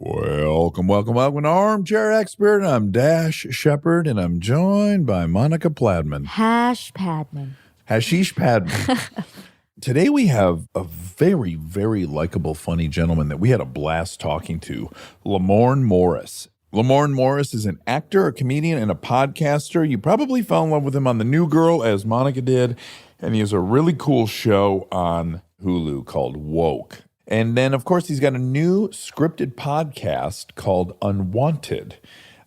Welcome to Armchair Expert. I'm Dash Shepard, and I'm joined by Monica Pladman. Hashish Padman. Today we have a very, very likable, funny gentleman that we had a blast talking to, Lamorne Morris. Lamorne Morris is an actor, a comedian, and a podcaster. You probably fell in love with him on The New Girl, as Monica did, and he has a really cool show on Hulu called Woke. And then, of course, he's got a new scripted podcast called Unwanted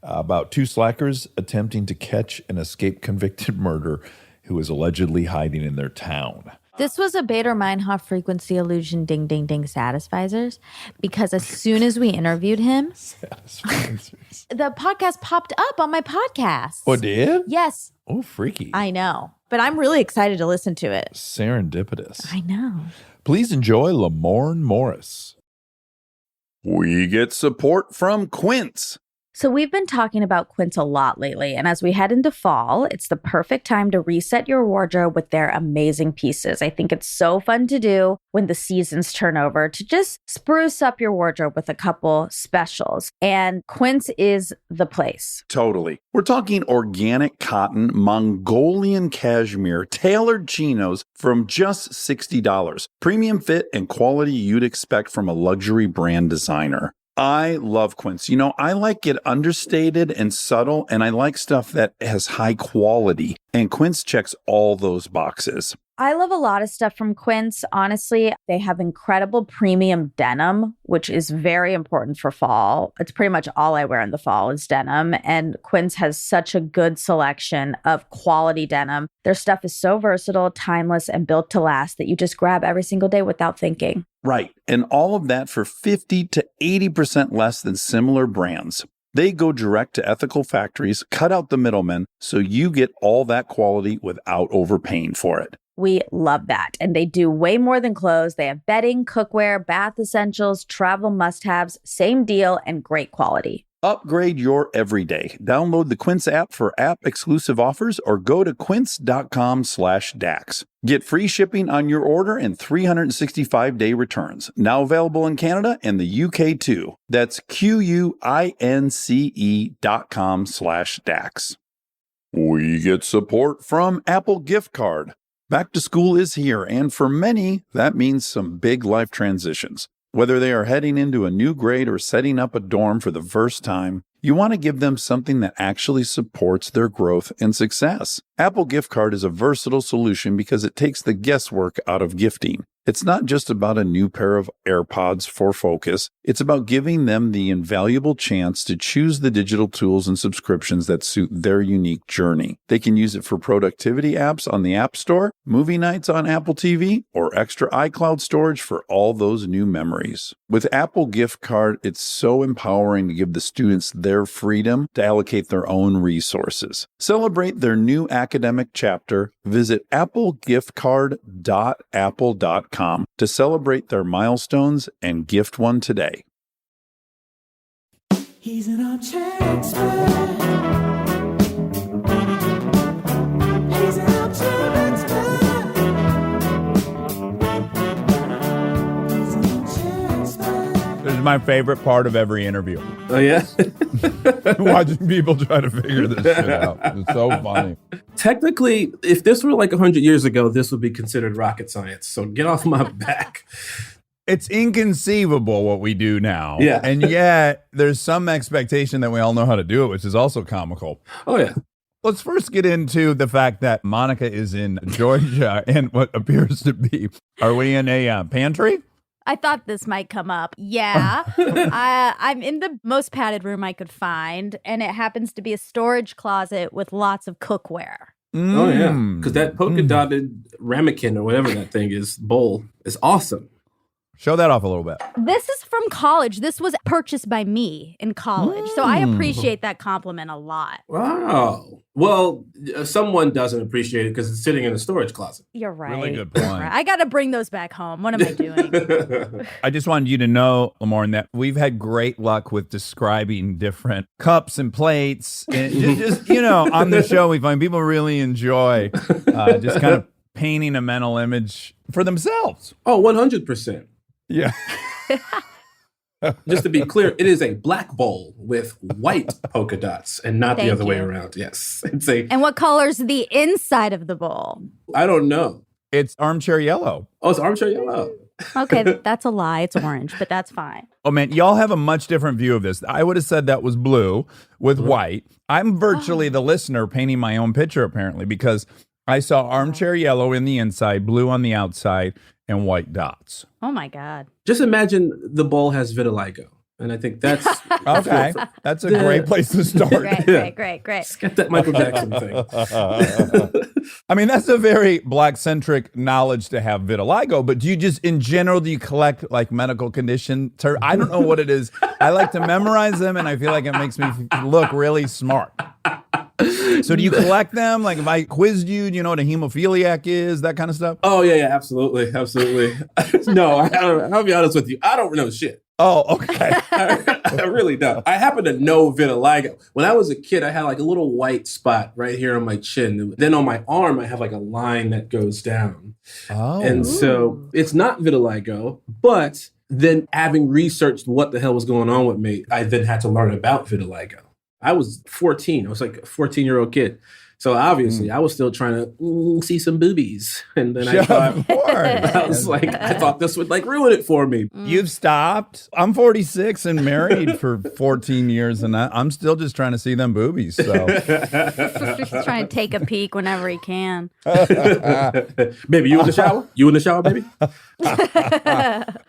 about two slackers attempting to catch an escaped convicted murderer who is allegedly hiding in their town. This was a Bader-Meinhof frequency illusion ding, ding, ding satisficers, because as soon as we interviewed him, the podcast popped up on my podcast. Oh, it did? Yes. Oh, freaky. I know. But I'm really excited to listen to it. Serendipitous. I know. Please enjoy Lamorne Morris. We get support from Quince. So we've been talking about Quince a lot lately, and as we head into fall, it's the perfect time to reset your wardrobe with their amazing pieces. I think it's so fun to do when the seasons turn over to just spruce up your wardrobe with a couple specials, and Quince is the place. Totally. We're talking organic cotton, Mongolian cashmere, tailored chinos from just $60. Premium fit and quality you'd expect from a luxury brand designer. I love Quince. You know, I like it understated and subtle, and I like stuff that has high quality. And Quince checks all those boxes. I love a lot of stuff from Quince. Honestly, they have incredible premium denim, which is very important for fall. It's pretty much all I wear in the fall is denim. And Quince has such a good selection of quality denim. Their stuff is so versatile, timeless, and built to last that you just grab every single day without thinking. Right. And all of that for 50 to 80% less than similar brands. They go direct to ethical factories, cut out the middlemen, so you get all that quality without overpaying for it. We love that. And they do way more than clothes. They have bedding, cookware, bath essentials, travel must-haves, same deal, and great quality. Upgrade your everyday. Download the Quince app for app-exclusive offers or go to quince.com/Dax. Get free shipping on your order and 365-day returns. Now available in Canada and the UK too. That's QUINCE.com/Dax. We get support from Apple Gift Card. Back to school is here, and for many, that means some big life transitions. Whether they are heading into a new grade or setting up a dorm for the first time, you want to give them something that actually supports their growth and success. Apple Gift Card is a versatile solution because it takes the guesswork out of gifting. It's not just about a new pair of AirPods for focus. It's about giving them the invaluable chance to choose the digital tools and subscriptions that suit their unique journey. They can use it for productivity apps on the App Store, movie nights on Apple TV, or extra iCloud storage for all those new memories. With Apple Gift Card, it's so empowering to give the students their freedom to allocate their own resources. Celebrate their new academic chapter. Visit applegiftcard.apple.com to celebrate their milestones and gift one today. He's an armchair expert. He's an armchair expert. He's an armchair expert. This is my favorite part of every interview. Oh, yeah? Watching people try to figure this shit out. It's so funny. Technically, if this were like 100 years ago, this would be considered rocket science. So get off my back. It's inconceivable what we do now. Yeah. And yet there's some expectation that we all know how to do it, which is also comical. Oh, yeah. Let's first get into the fact that Monica is in Georgia and what appears to be, are we in a pantry? I thought this might come up. Yeah. I'm in the most padded room I could find, and it happens to be a storage closet with lots of cookware. Oh, yeah. Because that polka dotted ramekin or whatever that thing is, bowl, is awesome. Show that off a little bit. This is from college. This was purchased by me in college. So I appreciate that compliment a lot. Wow. Well, someone doesn't appreciate it because it's sitting in a storage closet. You're right. Really good point. Right. I got to bring those back home. What am I doing? I just wanted you to know, Lamorne, that we've had great luck with describing different cups and plates. And just on the show, we find people really enjoy just kind of painting a mental image for themselves. Oh, 100%. Yeah. Just to be clear, it is a black bowl with white polka dots and not the Thank other way you. around. Yes. It's a, And what color's the inside of the bowl? I don't know. It's armchair yellow. Oh, it's armchair yellow. Okay, that's a lie. It's orange, but that's fine. Oh man, y'all have a much different view of this. I would have said that was blue with white. I'm virtually the listener painting my own picture apparently because I saw armchair yellow in the inside, blue on the outside, and white dots. Oh my God. Just imagine the bowl has vitiligo. And I think that's Okay, that's a great place to start. Great. Just get that Michael Jackson thing. I mean, that's a very black-centric knowledge to have vitiligo, but do you just, in general, do you collect like medical condition terms? I don't know what it is. I like to memorize them, and I feel like it makes me look really smart. So do you collect them? Like if I quizzed you, do you know what a hemophiliac is, that kind of stuff? Oh, yeah, absolutely. No, I'll be honest with you. I don't know shit. Oh, okay. I really don't. I happen to know vitiligo. When I was a kid, I had like a little white spot right here on my chin. Then on my arm, I have like a line that goes down. Oh. And so it's not vitiligo, but then having researched what the hell was going on with me, I then had to learn about vitiligo. I was 14. I was like a 14-year-old kid. So obviously, I was still trying to see some boobies. And then I thought this would like ruin it for me. You've stopped. I'm 46 and married for 14 years, and I'm still just trying to see them boobies. So, Just trying to take a peek whenever he can. Baby, you in the shower? You in the shower, baby?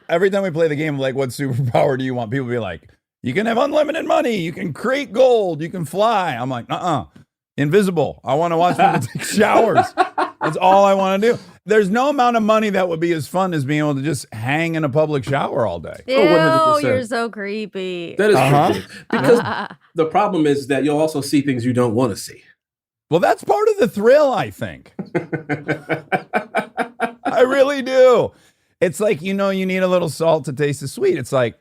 every time we play the game, like, what superpower do you want? People be like, you can have unlimited money, you can create gold, you can fly. I'm like, invisible. I want to watch people take showers. That's all I want to do. There's no amount of money that would be as fun as being able to just hang in a public shower all day. Ew, 100%. you're so creepy. That is creepy. Because the problem is that you'll also see things you don't want to see. Well, that's part of the thrill, I think. I really do. It's like, you need a little salt to taste the sweet. It's like,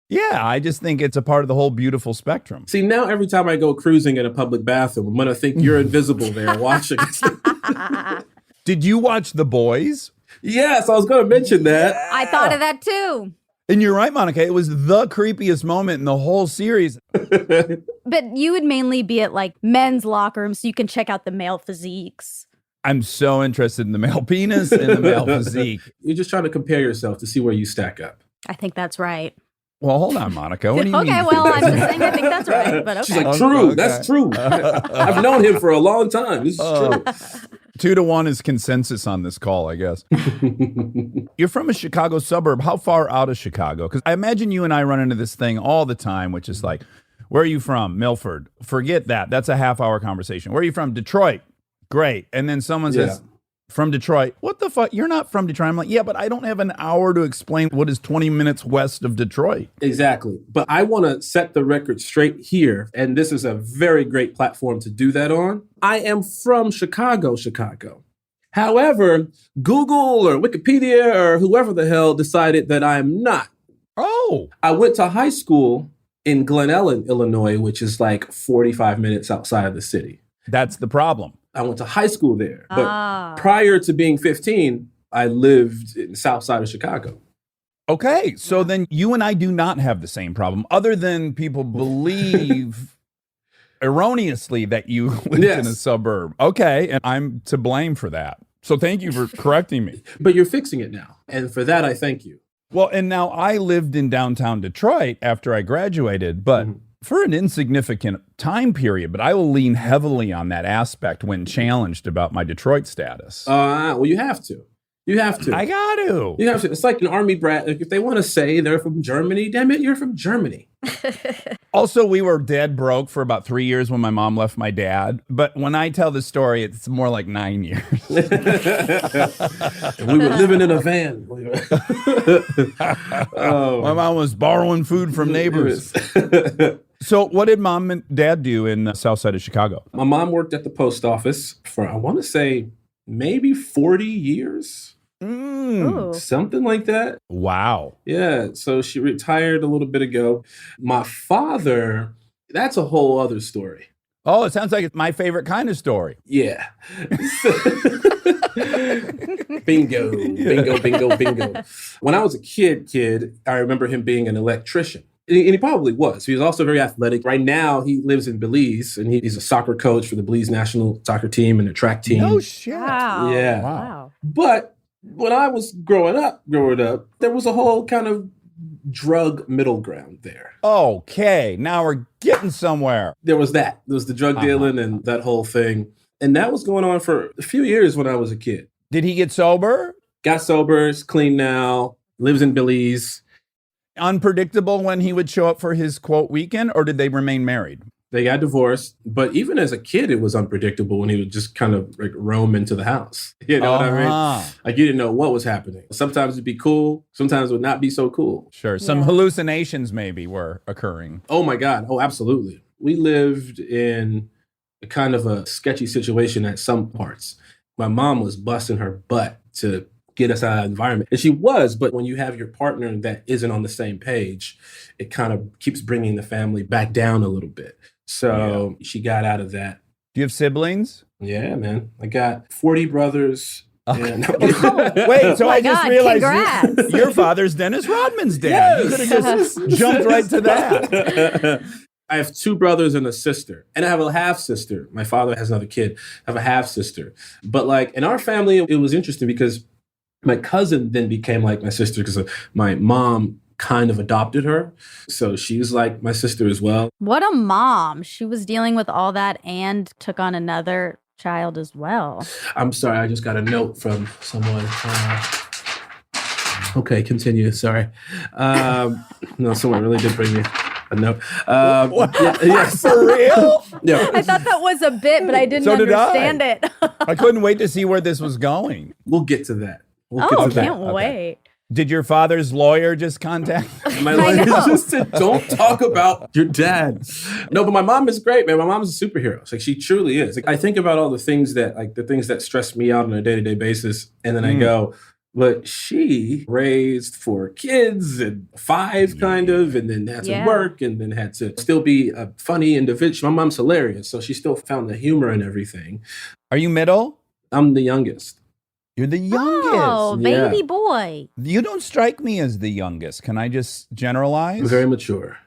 yeah, I just think it's a part of the whole beautiful spectrum. See, now every time I go cruising in a public bathroom, I'm going to think you're invisible there watching. Did you watch The Boys? Yes, I was going to mention that. I thought of that too. And you're right, Monica. It was the creepiest moment in the whole series. But you would mainly be at like men's locker rooms so you can check out the male physiques. I'm so interested in the male penis and the male physique. You're just trying to compare yourself to see where you stack up. I think that's right. Well, hold on, Monica. What do you mean? Okay, well, I'm just saying I think that's right, but okay. She's like, true, Okay. that's true. I've known him for a long time. This is true. 2-1 is consensus on this call, I guess. You're from a Chicago suburb. How far out of Chicago? Because I imagine you and I run into this thing all the time, which is like, where are you from? Milford. Forget that. That's a half-hour conversation. Where are you from? Detroit. Great. And then someone says, from Detroit. What the fuck? You're not from Detroit. I'm like, yeah, but I don't have an hour to explain what is 20 minutes west of Detroit. Exactly. But I want to set the record straight here. And this is a very great platform to do that on. I am from Chicago. However, Google or Wikipedia or whoever the hell decided that I am not. Oh. I went to high school in Glen Ellen, Illinois, which is like 45 minutes outside of the city. That's the problem. I went to high school there. But prior to being 15, I lived in the south side of Chicago. Okay, so then you and I do not have the same problem, other than people believe erroneously that you lived in a suburb. Okay, and I'm to blame for that. So thank you for correcting me. But you're fixing it now. And for that, I thank you. Well, and now I lived in downtown Detroit after I graduated, but for an insignificant time period, but I will lean heavily on that aspect when challenged about my Detroit status. Well, you have to. You have to. I got to. You have to. It's like an army brat. If they want to say they're from Germany, damn it, you're from Germany. Also, we were dead broke for about 3 years when my mom left my dad. But when I tell the story, it's more like 9 years. We were living in a van. My mom was borrowing food from neighbors. So what did mom and dad do in the south side of Chicago? My mom worked at the post office for, I want to say, maybe 40 years. Ooh. Something like that. Wow. Yeah. So she retired a little bit ago. My father, that's a whole other story. Oh, it sounds like it's my favorite kind of story. Yeah. Bingo, bingo, bingo, bingo. When I was a kid, I remember him being an electrician. And he probably was. He was also very athletic. Right now, he lives in Belize, and he's a soccer coach for the Belize national soccer team and the track team. No shit. Wow. Yeah. Wow. But when I was growing up, there was a whole kind of drug middle ground there. Okay, now we're getting somewhere. There was that. There was the drug dealing and that whole thing. And that was going on for a few years when I was a kid. Did he get sober? Got sober, is clean now, lives in Belize. Unpredictable when he would show up for his quote weekend, or did they remain married? They got divorced, but even as a kid, it was unpredictable when he would just kind of like roam into the house. You know what I mean? Like you didn't know what was happening. Sometimes it'd be cool. Sometimes it would not be so cool. Sure. Some hallucinations maybe were occurring. Oh my God. Oh, absolutely. We lived in a kind of a sketchy situation at some parts. My mom was busting her butt to get us out of that environment. And she was, but when you have your partner that isn't on the same page, it kind of keeps bringing the family back down a little bit. So she got out of that. Do you have siblings? Yeah, man. I got 40 brothers. And Wait, so my I just God, realized congrats. your father's Dennis Rodman's dad. You could have just jumped right to that. I have 2 brothers and a sister, and I have a half sister. My father has another kid. I have a half sister. But like in our family, it was interesting because my cousin then became like my sister because my mom kind of adopted her. So she's like my sister as well. What a mom. She was dealing with all that and took on another child as well. I'm sorry, I just got a note from someone. Okay, continue. Sorry. No, someone really did bring me a note. Yes. For real? Yeah. I thought that was a bit, but I didn't So did I. understand it. I couldn't wait to see where this was going. We'll get to that. We'll get Oh, to that. can't wait. Did your father's lawyer just contact? My I lawyer know. just said, don't talk about your dad. No, but my mom is great, man. My mom is a superhero. It's like she truly is. Like, I think about all the things that stress me out on a day-to-day basis. And then I go, but she raised 4 kids and 5 kind of, and then had to Yeah. work and then had to still be a funny individual. My mom's hilarious. So she still found the humor in everything. Are you middle? I'm the youngest. You're the youngest. Oh, Yeah. baby boy. You don't strike me as the youngest. Can I just generalize? I'm very mature.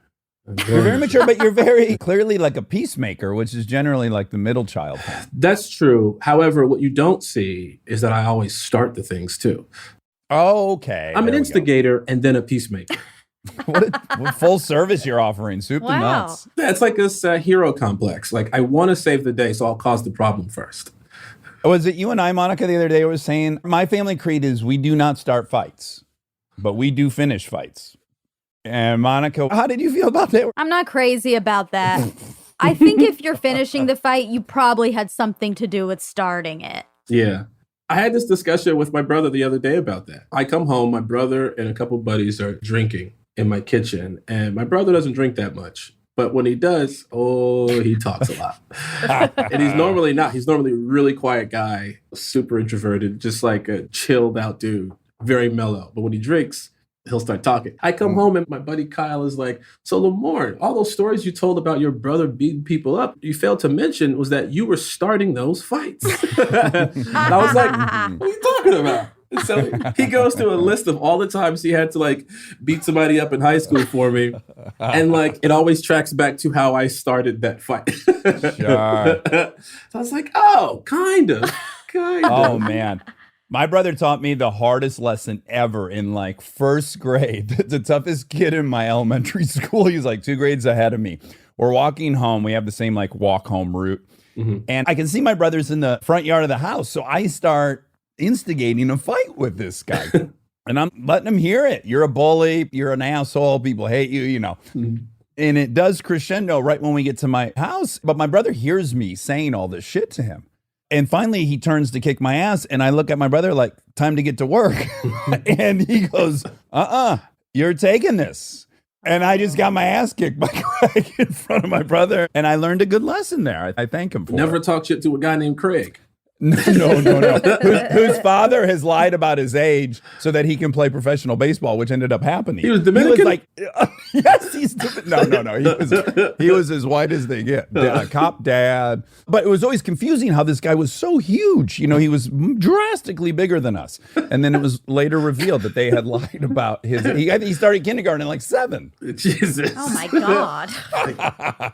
You're very mature, but you're very clearly like a peacemaker, which is generally like the middle child. That's true. However, what you don't see is that I always start the things too. Okay. I'm an there we go. instigator and then a peacemaker. What full service you're offering. Soup to Wow. nuts. Yeah, it's like this hero complex. Like, I want to save the day, so I'll cause the problem first. Was it you and I, Monica, the other day was saying, my family creed is we do not start fights, but we do finish fights. And Monica, how did you feel about that? I'm not crazy about that. I think if you're finishing the fight, you probably had something to do with starting it. Yeah. I had this discussion with my brother the other day about that. I come home, my brother and a couple buddies are drinking in my kitchen, and my brother doesn't drink that much. But when he does, he talks a lot. And he's normally not. He's normally a really quiet guy, super introverted, just like a chilled out dude, very mellow. But when he drinks, he'll start talking. I come home and my buddy Kyle is like, so Lamorne, all those stories you told about your brother beating people up, you failed to mention was that you were starting those fights. And I was like, what are you talking about? So he goes through a list of all the times he had to like beat somebody up in high school for me. And like, it always tracks back to how I started that fight. Sure. So I was like, oh, kind of. Oh, man. My brother taught me the hardest lesson ever in like first grade. The toughest kid in my elementary school. He's like 2 grades ahead of me. We're walking home. We have the same like walk home route. And I can see my brother's in the front yard of the house. So I start instigating a fight with this guy. And I'm letting him hear it. You're a bully. You're an asshole. People hate you, you know. And it does crescendo right when we get to my house. But my brother hears me saying all this shit to him. And finally, he turns to kick my ass. And I look at my brother like, time to get to work. And he goes, you're taking this. And I just got my ass kicked by Craig in front of my brother. And I learned a good lesson there. I thank him for Never it. talk shit to a guy named Craig. No. Whose father has lied about his age so that he can play professional baseball, which ended up happening. He was Dominican? He was like, yes, he's no. He was as white as they get. Cop dad. But it was always confusing how this guy was so huge. You know, he was drastically bigger than us. And then it was later revealed that they had lied about his. He started kindergarten at like 7. Jesus. Oh my God.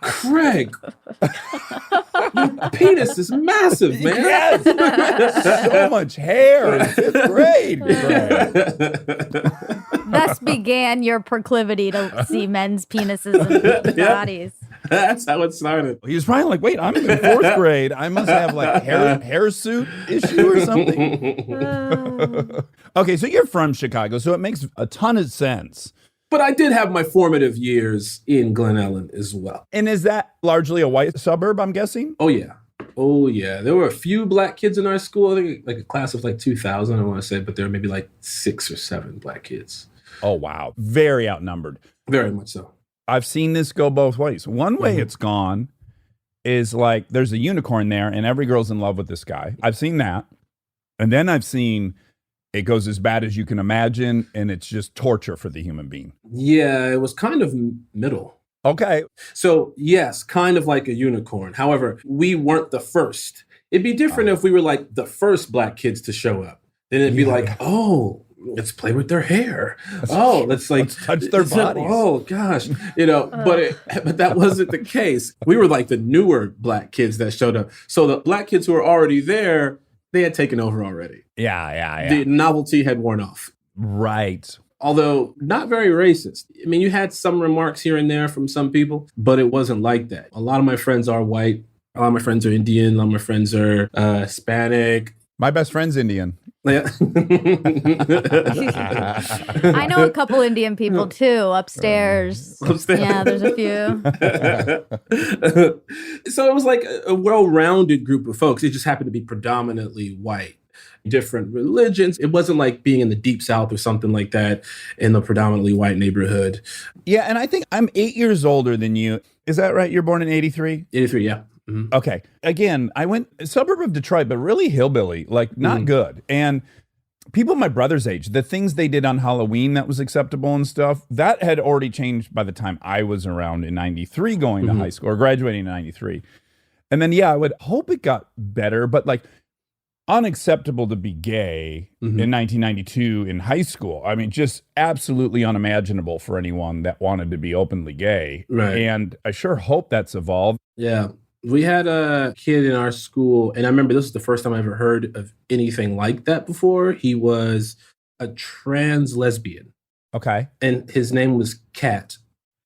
Craig. Your penis is massive, man. Yes. So much hair in 5th grade. Thus began your proclivity to see men's penises and bodies. That's how it started. He was probably like, wait, I'm in 4th grade. I must have like hair suit issue or something. Okay, so you're from Chicago, so it makes a ton of sense. But I did have my formative years in Glen Ellen as well. And is that largely a white suburb, I'm guessing? Oh, yeah. There were a few black kids in our school. I think like a class of like 2,000, I want to say, but there were maybe like 6 or 7 black kids. Oh, wow. Very outnumbered. Very much so. I've seen this go both ways. One way it's gone is like there's a unicorn there and every girl's in love with this guy. I've seen that. And then I've seen it goes as bad as you can imagine and it's just torture for the human being. Yeah, it was kind of middle. Okay. So, yes, kind of like a unicorn. However, we weren't the first. It'd be different if we were like the first black kids to show up. Then it'd be like, oh, let's play with their hair. Oh, let's touch their bodies. Oh, gosh. But that wasn't the case. We were like the newer black kids that showed up. So the black kids who were already there, they had taken over already. Yeah. The novelty had worn off. Right. Although not very racist. I mean, you had some remarks here and there from some people, but it wasn't like that. A lot of my friends are white. A lot of my friends are Indian. A lot of my friends are Hispanic. My best friend's Indian. Yeah. I know a couple Indian people too, upstairs. Yeah, there's a few. So it was like a well-rounded group of folks. It just happened to be predominantly white. Different religions. It wasn't like being in the deep South or something like that in the predominantly white neighborhood. Yeah, and I think I'm 8 years older than you. Is that right? You're born in 83? 83, yeah. Mm-hmm. Okay. Again, I went a suburb of Detroit, but really hillbilly, like not good. And people my brother's age, the things they did on Halloween that was acceptable and stuff, that had already changed by the time I was around in 93 going to high school or graduating in 93. And then, I would hope it got better, but like unacceptable to be gay in 1992 in high school. I mean, just absolutely unimaginable for anyone that wanted to be openly gay. Right. And I sure hope that's evolved. Yeah. We had a kid in our school, and I remember this was the first time I ever heard of anything like that before. He was a trans lesbian. Okay. And his name was Kat.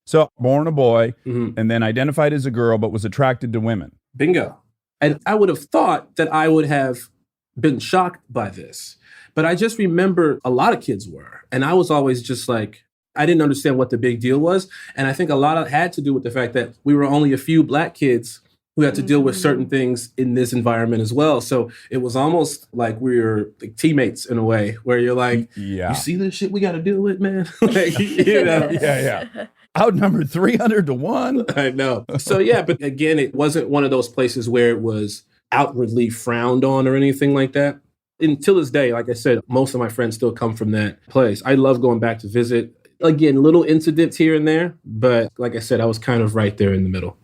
So born a boy and then identified as a girl, but was attracted to women. Bingo. And I would have thought that I would have been shocked by this. But I just remember a lot of kids were. And I was always just like, I didn't understand what the big deal was. And I think a lot of it had to do with the fact that we were only a few black kids who had to deal with certain things in this environment as well. So it was almost like we were like teammates in a way where you're like, you see this shit we got to deal with, man? Like, you know? Yeah. Outnumbered 300 to 1. I know. So yeah, but again, it wasn't one of those places where it was outwardly frowned on or anything like that. Until this day, like I said, most of my friends still come from that place. I love going back to visit. Again, little incidents here and there, but like I said, I was kind of right there in the middle.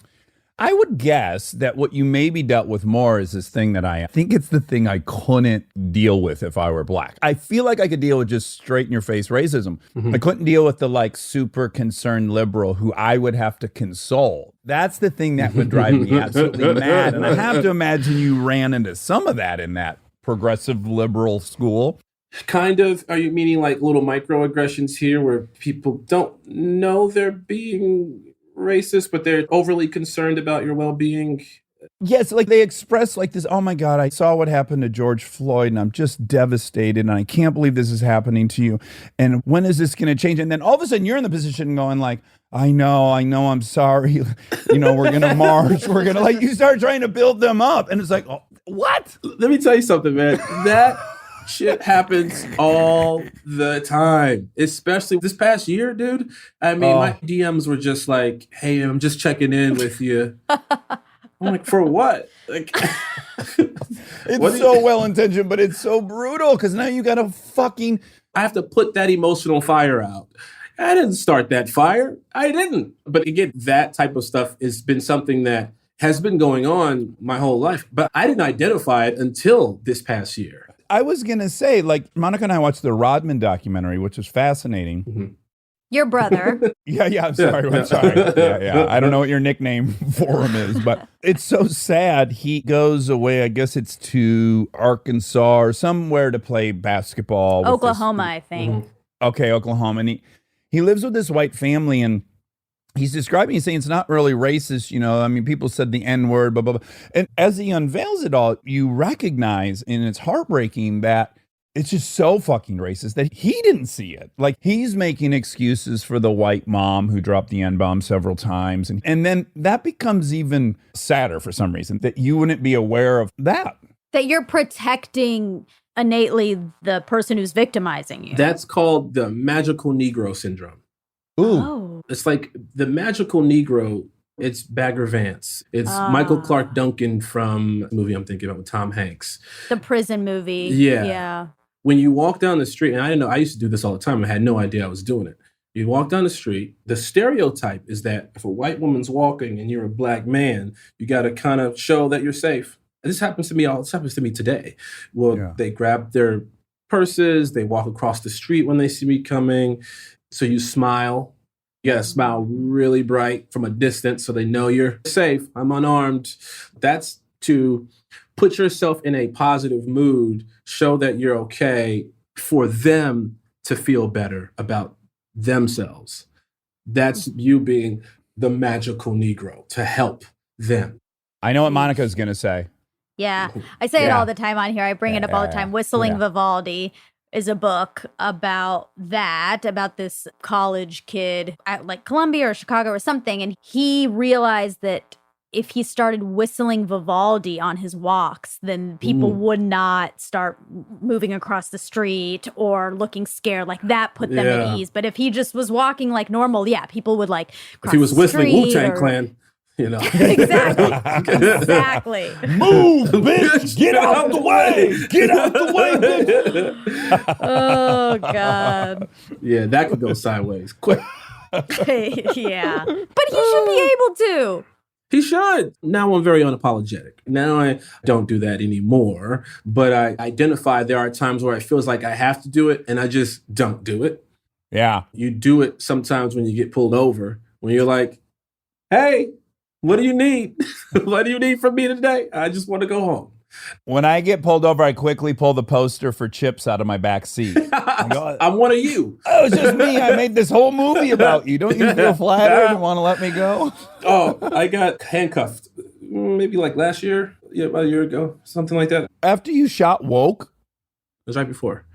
I would guess that what you maybe dealt with more is this thing that I think it's the thing I couldn't deal with if I were black. I feel like I could deal with just straight in your face racism. I couldn't deal with the like super concerned liberal who I would have to console. That's the thing that would drive me absolutely mad. And I have to imagine you ran into some of that in that progressive liberal school. Kind of. Are you meaning like little microaggressions here where people don't know they're being racist, but they're overly concerned about your well-being? Yes, like they express like this, oh my God, I saw what happened to George Floyd and I'm just devastated and I can't believe this is happening to you. And when is this going to change? And then all of a sudden you're in the position going like, I know, I'm sorry. You know, we're going to march. We're going to like, you start trying to build them up. And it's like, oh, what? Let me tell you something, man. That shit happens all the time, especially this past year, dude. I mean, my DMs were just like, hey, I'm just checking in with you. I'm like, for what? Like, It's so well intentioned, but it's so brutal because now you got to fucking. I have to put that emotional fire out. I didn't start that fire. I didn't. But again, that type of stuff has been something that has been going on my whole life. But I didn't identify it until this past year. I was going to say, like, Monica and I watched the Rodman documentary, which was fascinating. Mm-hmm. Your brother. Yeah, I'm sorry. I'm sorry. Yeah. I don't know what your nickname for him is, but it's so sad. He goes away, I guess it's to Arkansas or somewhere to play basketball. Oklahoma, I think. Mm-hmm. Okay, Oklahoma. And he lives with this white family, and he's describing, he's saying it's not really racist, you know. I mean, people said the N-word, blah, blah, blah. And as he unveils it all, you recognize, and it's heartbreaking, that it's just so fucking racist that he didn't see it. Like, he's making excuses for the white mom who dropped the N-bomb several times. And then that becomes even sadder for some reason, that you wouldn't be aware of that. That you're protecting innately the person who's victimizing you. That's called the magical Negro syndrome. Ooh. Oh. It's like the magical Negro. It's Bagger Vance. It's Michael Clark Duncan from the movie I'm thinking about with Tom Hanks. The prison movie. Yeah. Yeah. When you walk down the street, and I didn't know, I used to do this all the time. I had no idea I was doing it. You walk down the street, the stereotype is that if a white woman's walking and you're a black man, you got to kind of show that you're safe. This happens to me today. Well, Yeah. They grab their purses, they walk across the street when they see me coming. So you smile. You gotta smile really bright from a distance so they know you're safe. I'm unarmed. That's to put yourself in a positive mood, show that you're okay, for them to feel better about themselves. That's you being the magical Negro to help them. I know what Monica's going to say. Yeah. I say it Yeah. all the time on here. I bring it up all the time. Whistling Vivaldi is a book about this college kid at like Columbia or Chicago or something. And he realized that if he started whistling Vivaldi on his walks, then people would not start moving across the street or looking scared. Like that put them at ease. But if he just was walking like normal, people would like cross If he was the whistling street Wu-Tang or- Clan, you know. Exactly. Move, bitch! Get out the way! Get out the way, bitch! Oh, God. Yeah, that could go sideways quick. Yeah. But he should be able to. He should. Now I'm very unapologetic. Now I don't do that anymore, but I identify there are times where it feels like I have to do it and I just don't do it. Yeah. You do it sometimes when you get pulled over, when you're like, hey, what do you need? What do you need from me today? I just want to go home. When I get pulled over, I quickly pull the poster for Chips out of my back seat. I'm one of you. Oh, it's just me. I made this whole movie about you. Don't you feel flattered and want to let me go? Oh, I got handcuffed maybe like last year, about a year ago, something like that. It After you shot Woke? was right before.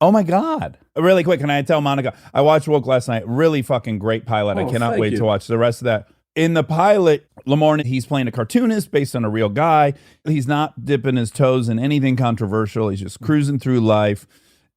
Oh my God. Really quick, can I tell Monica? I watched Woke last night. Really fucking great pilot. I Oh, cannot thank wait you. to watch the rest of that. In the pilot, Lamorne, he's playing a cartoonist based on a real guy. He's not dipping his toes in anything controversial. He's just cruising through life.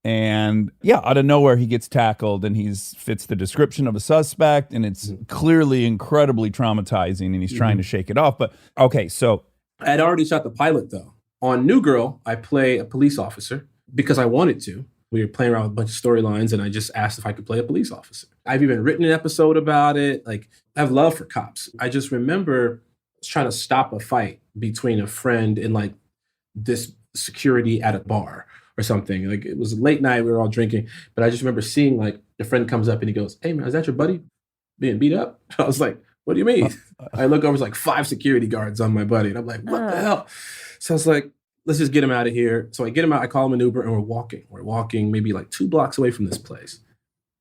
And yeah, out of nowhere, he gets tackled and fits the description of a suspect. And it's clearly incredibly traumatizing and he's trying to shake it off. But okay, so. I had already shot the pilot though. On New Girl, I play a police officer because I wanted to. We were playing around with a bunch of storylines and I just asked if I could play a police officer. I've even written an episode about it. Like, I have love for cops. I just remember trying to stop a fight between a friend and like this security at a bar or something. Like, it was late night, we were all drinking, but I just remember seeing like a friend comes up and he goes, hey man, is that your buddy being beat up? I was like, what do you mean? I look over, it's like 5 security guards on my buddy. And I'm like, what the hell? So I was like, let's just get him out of here. So I get him out, I call him an Uber and we're walking. We're walking maybe like 2 blocks away from this place.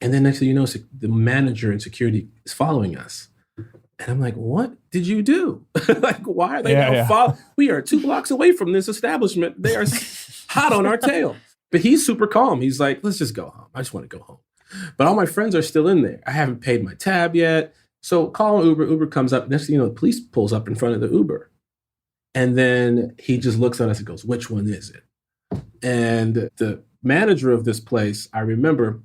And then next thing you know, the manager in security is following us. And I'm like, what did you do? Like, why are they now following? We are 2 blocks away from this establishment. They are hot on our tail. But he's super calm. He's like, let's just go home. I just want to go home. But all my friends are still in there. I haven't paid my tab yet. So call Uber. Uber comes up. Next thing you know, the police pulls up in front of the Uber. And then he just looks at us and goes, which one is it? And the manager of this place, I remember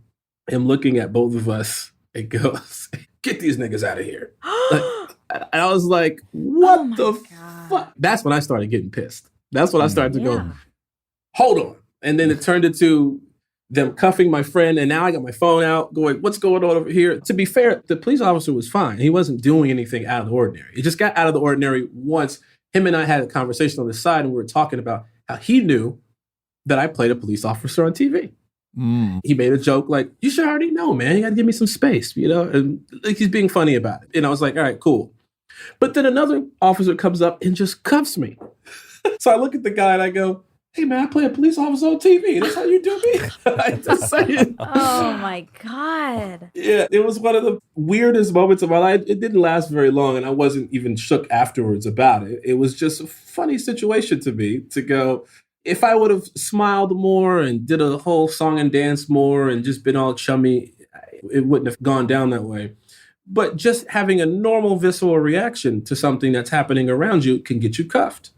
him looking at both of us and goes, get these niggas out of here. Like, And I was like, what Oh my the God. fuck? That's when I started getting pissed. That's when I started to go, Yeah. hold on. And then it turned into them cuffing my friend. And now I got my phone out going, what's going on over here? To be fair, the police officer was fine. He wasn't doing anything out of the ordinary. It just got out of the ordinary once him and I had a conversation on the side and we were talking about how he knew that I played a police officer on TV. He made a joke like, you should already know, man. You got to give me some space, you know? And like he's being funny about it. And I was like, all right, cool. But then another officer comes up and just cuffs me. So I look at the guy and I go, hey, man, I play a police officer on TV. That's how you do me? I just say it. Oh my God. Yeah, it was one of the weirdest moments of my life. It didn't last very long, and I wasn't even shook afterwards about it. It was just a funny situation to me to go, if I would have smiled more and did a whole song and dance more and just been all chummy, it wouldn't have gone down that way. But just having a normal visceral reaction to something that's happening around you can get you cuffed.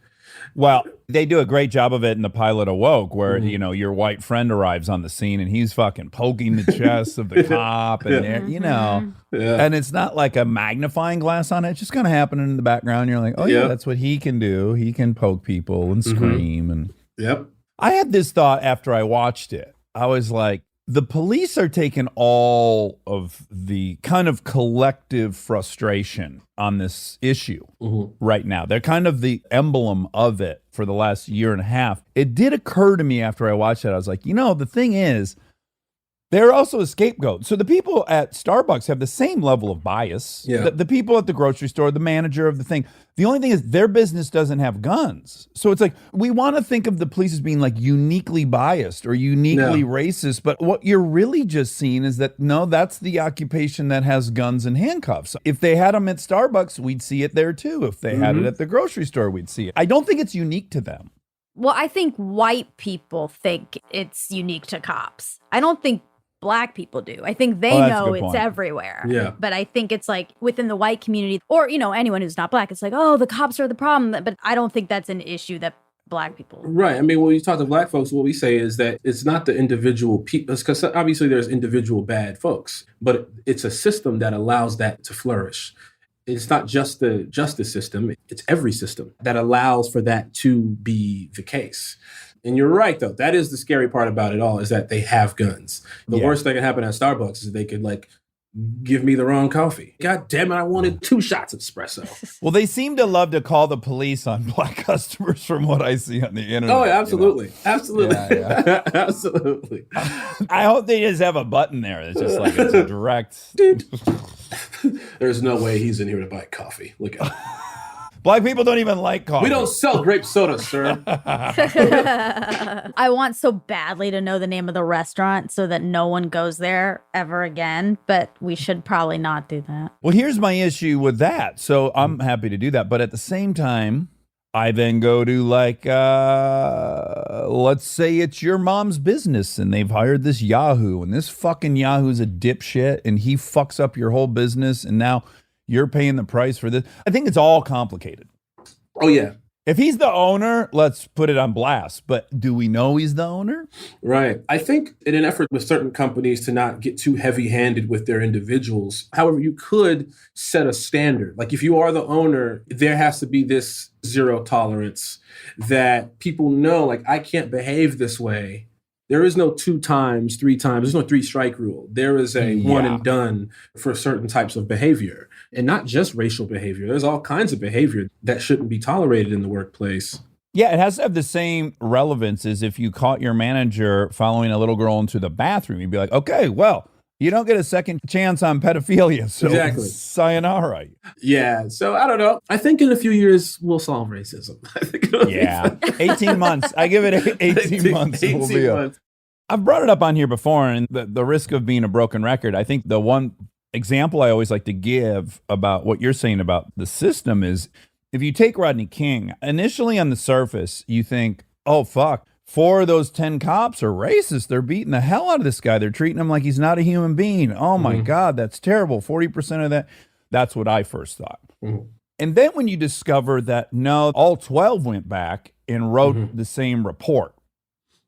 Well, they do a great job of it in The Pilot Awoke, where, you know, your white friend arrives on the scene and he's fucking poking the chest of the cop and, you know, and it's not like a magnifying glass on it. It's just kind of happening in the background. You're like, oh, yeah, that's what he can do. He can poke people and scream. And I had this thought after I watched it. I was like, the police are taking all of the kind of collective frustration on this issue right now. They're kind of the emblem of it for the last year and a half. It did occur to me after I watched it. I was like, you know, the thing is, they're also a scapegoat. So the people at Starbucks have the same level of bias. Yeah. The people at the grocery store, the manager of the thing. The only thing is their business doesn't have guns. So it's like, we want to think of the police as being like uniquely biased or uniquely racist. But what you're really just seeing is that, no, that's the occupation that has guns and handcuffs. If they had them at Starbucks, we'd see it there too. If they had it at the grocery store, we'd see it. I don't think it's unique to them. Well, I think white people think it's unique to cops. I don't think Black people do. I think they know it's point. everywhere. Yeah. But I think it's like within the white community or, you know, anyone who's not Black, it's like, oh, the cops are the problem. But I don't think that's an issue that Black people. Right. I mean, when you talk to Black folks, what we say is that it's not the individual people, because obviously there's individual bad folks, but it's a system that allows that to flourish. It's not just the justice system, it's every system that allows for that to be the case. And you're right, though. That is the scary part about it all, is that they have guns. The worst that can happen at Starbucks is they could, like, give me the wrong coffee. God damn it, I wanted 2 shots of espresso. Well, they seem to love to call the police on Black customers from what I see on the internet. Oh, yeah, absolutely. You know? Absolutely. Yeah. Absolutely. I hope they just have a button there. It's just like it's a direct. There's no way he's in here to buy coffee. Look at him. Black people don't even like coffee. We don't sell grape soda, sir. I want so badly to know the name of the restaurant so that no one goes there ever again, but we should probably not do that. Well, here's my issue with that. So I'm happy to do that. But at the same time, I then go to like, let's say it's your mom's business and they've hired this Yahoo and this fucking Yahoo's a dipshit and he fucks up your whole business and now you're paying the price for this. I think it's all complicated. Oh, yeah. If he's the owner, let's put it on blast. But do we know he's the owner? Right. I think in an effort with certain companies to not get too heavy-handed with their individuals, however, you could set a standard. Like if you are the owner, there has to be this zero tolerance that people know, like, I can't behave this way. There is no 2 times, 3 times. There's no 3 strike rule. There is a one and done for certain types of behavior, and not just racial behavior. There's all kinds of behavior that shouldn't be tolerated in the workplace. Yeah, it has to have the same relevance as if you caught your manager following a little girl into the bathroom. You'd be like, okay, well, you don't get a second chance on pedophilia. So Exactly. sayonara. Yeah. So I don't know. I think in a few years we'll solve racism. I think it'll be Yeah. fine. 18 months. I give it 18 months. 18 months. I've brought it up on here before, and the risk of being a broken record, I think the one example I always like to give about what you're saying about the system is if you take Rodney King, initially on the surface, you think, oh, fuck. 4 of those 10 cops are racist. They're beating the hell out of this guy. They're treating him like he's not a human being. Oh, my God, that's terrible. 40% of that. That's what I first thought. And then when you discover that, no, all 12 went back and wrote the same report.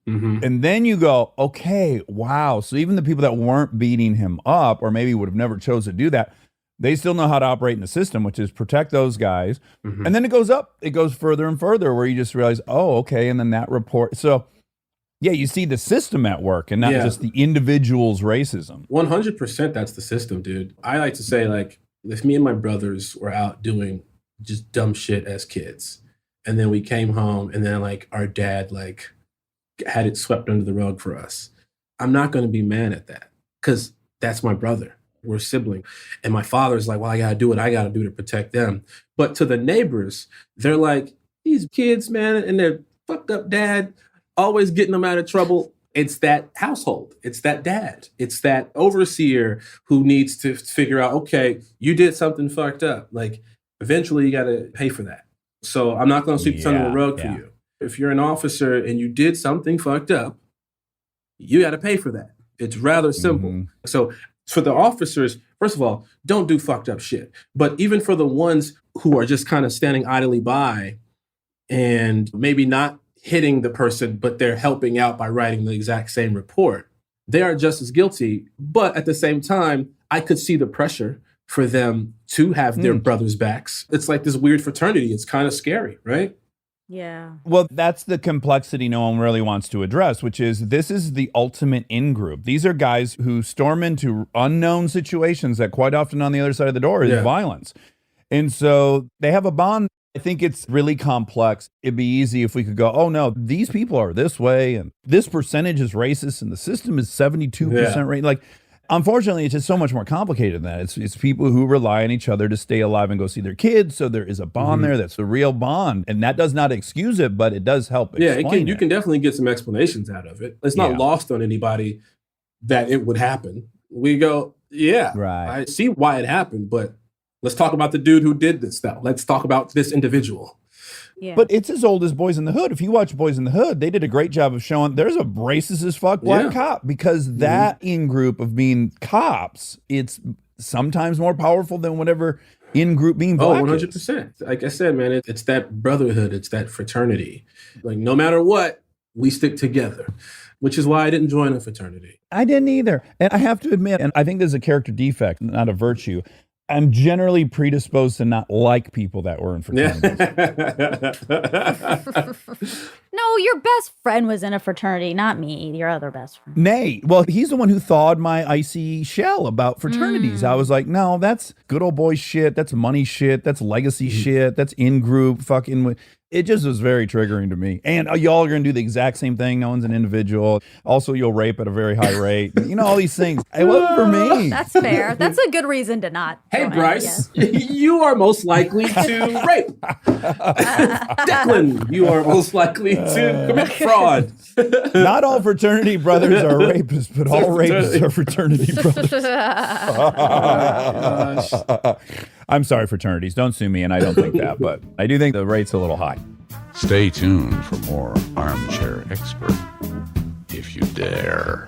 And then you go, okay, wow. So even the people that weren't beating him up or maybe would have never chose to do that, They still know how to operate in the system, which is protect those guys. Mhm. And then it goes up. It goes further and further where you just realize, oh, okay. And then that report. So, yeah, you see the system at work and not Yeah. just the individual's racism. 100% that's the system, dude. I like to say, like, if me and my brothers were out doing just dumb shit as kids, and then we came home and then, like, our dad, like, had it swept under the rug for us, I'm not going to be mad at that because that's my brother. We're sibling. And my father's like, well, I got to do what I got to do to protect them. But to the neighbors, they're like, these kids, man, and their fucked up dad, always getting them out of trouble. It's that household. It's that dad. It's that overseer who needs to figure out, okay, you did something fucked up. Like, eventually you got to pay for that. So I'm not going to sweep this under the rug for you. If you're an officer and you did something fucked up, you got to pay for that. It's rather simple. So for the officers, first of all, don't do fucked up shit. But even for the ones who are just kind of standing idly by and maybe not hitting the person, but they're helping out by writing the exact same report, they are just as guilty. But at the same time, I could see the pressure for them to have their brothers' backs. It's like this weird fraternity. It's kind of scary, right? Yeah. Well, that's the complexity no one really wants to address, which is this is the ultimate in-group. These are guys who storm into unknown situations that quite often on the other side of the door is violence. And so they have a bond. I think it's really complex. It'd be easy if we could go, oh, no, these people are this way, and this percentage is racist, and the system is 72% rate. Like, unfortunately, it's just so much more complicated than that. It's people who rely on each other to stay alive and go see their kids. So there is a bond there that's a real bond. And that does not excuse it, but it does help explain you can definitely get some explanations out of it. It's not lost on anybody that it would happen. We go, I see why it happened, but let's talk about the dude who did this now. Let's talk about this individual. Yeah. But it's as old as Boys in the Hood. If you watch Boys in the Hood, they did a great job of showing there's a racist as fuck black cop because that in-group of being cops, it's sometimes more powerful than whatever in-group being black 100%. Like I said, man, it's that brotherhood. It's that fraternity. Like, no matter what, we stick together, which is why I didn't join a fraternity. I didn't either. And I have to admit, and I think there's a character defect, not a virtue, I'm generally predisposed to not like people that were in fraternities. No, your best friend was in a fraternity, not me, your other best friend. Nay. Well, he's the one who thawed my icy shell about fraternities. I was like, no, that's good old boy shit. That's money shit. That's legacy shit. That's in-group fucking. It just was very triggering to me. And y'all are going to do the exact same thing. No one's an individual. Also, you'll rape at a very high rate. You know, all these things. It wasn't for me. That's fair. That's a good reason to not. Hey, join, Bryce, you are most likely to rape. Declan, you are most likely to commit fraud. Not all fraternity brothers are rapists, but all rapists are fraternity brothers. I'm sorry, fraternities. Don't sue me, and I don't think that, but I do think the rate's a little high. Stay tuned for more Armchair Expert, if you dare.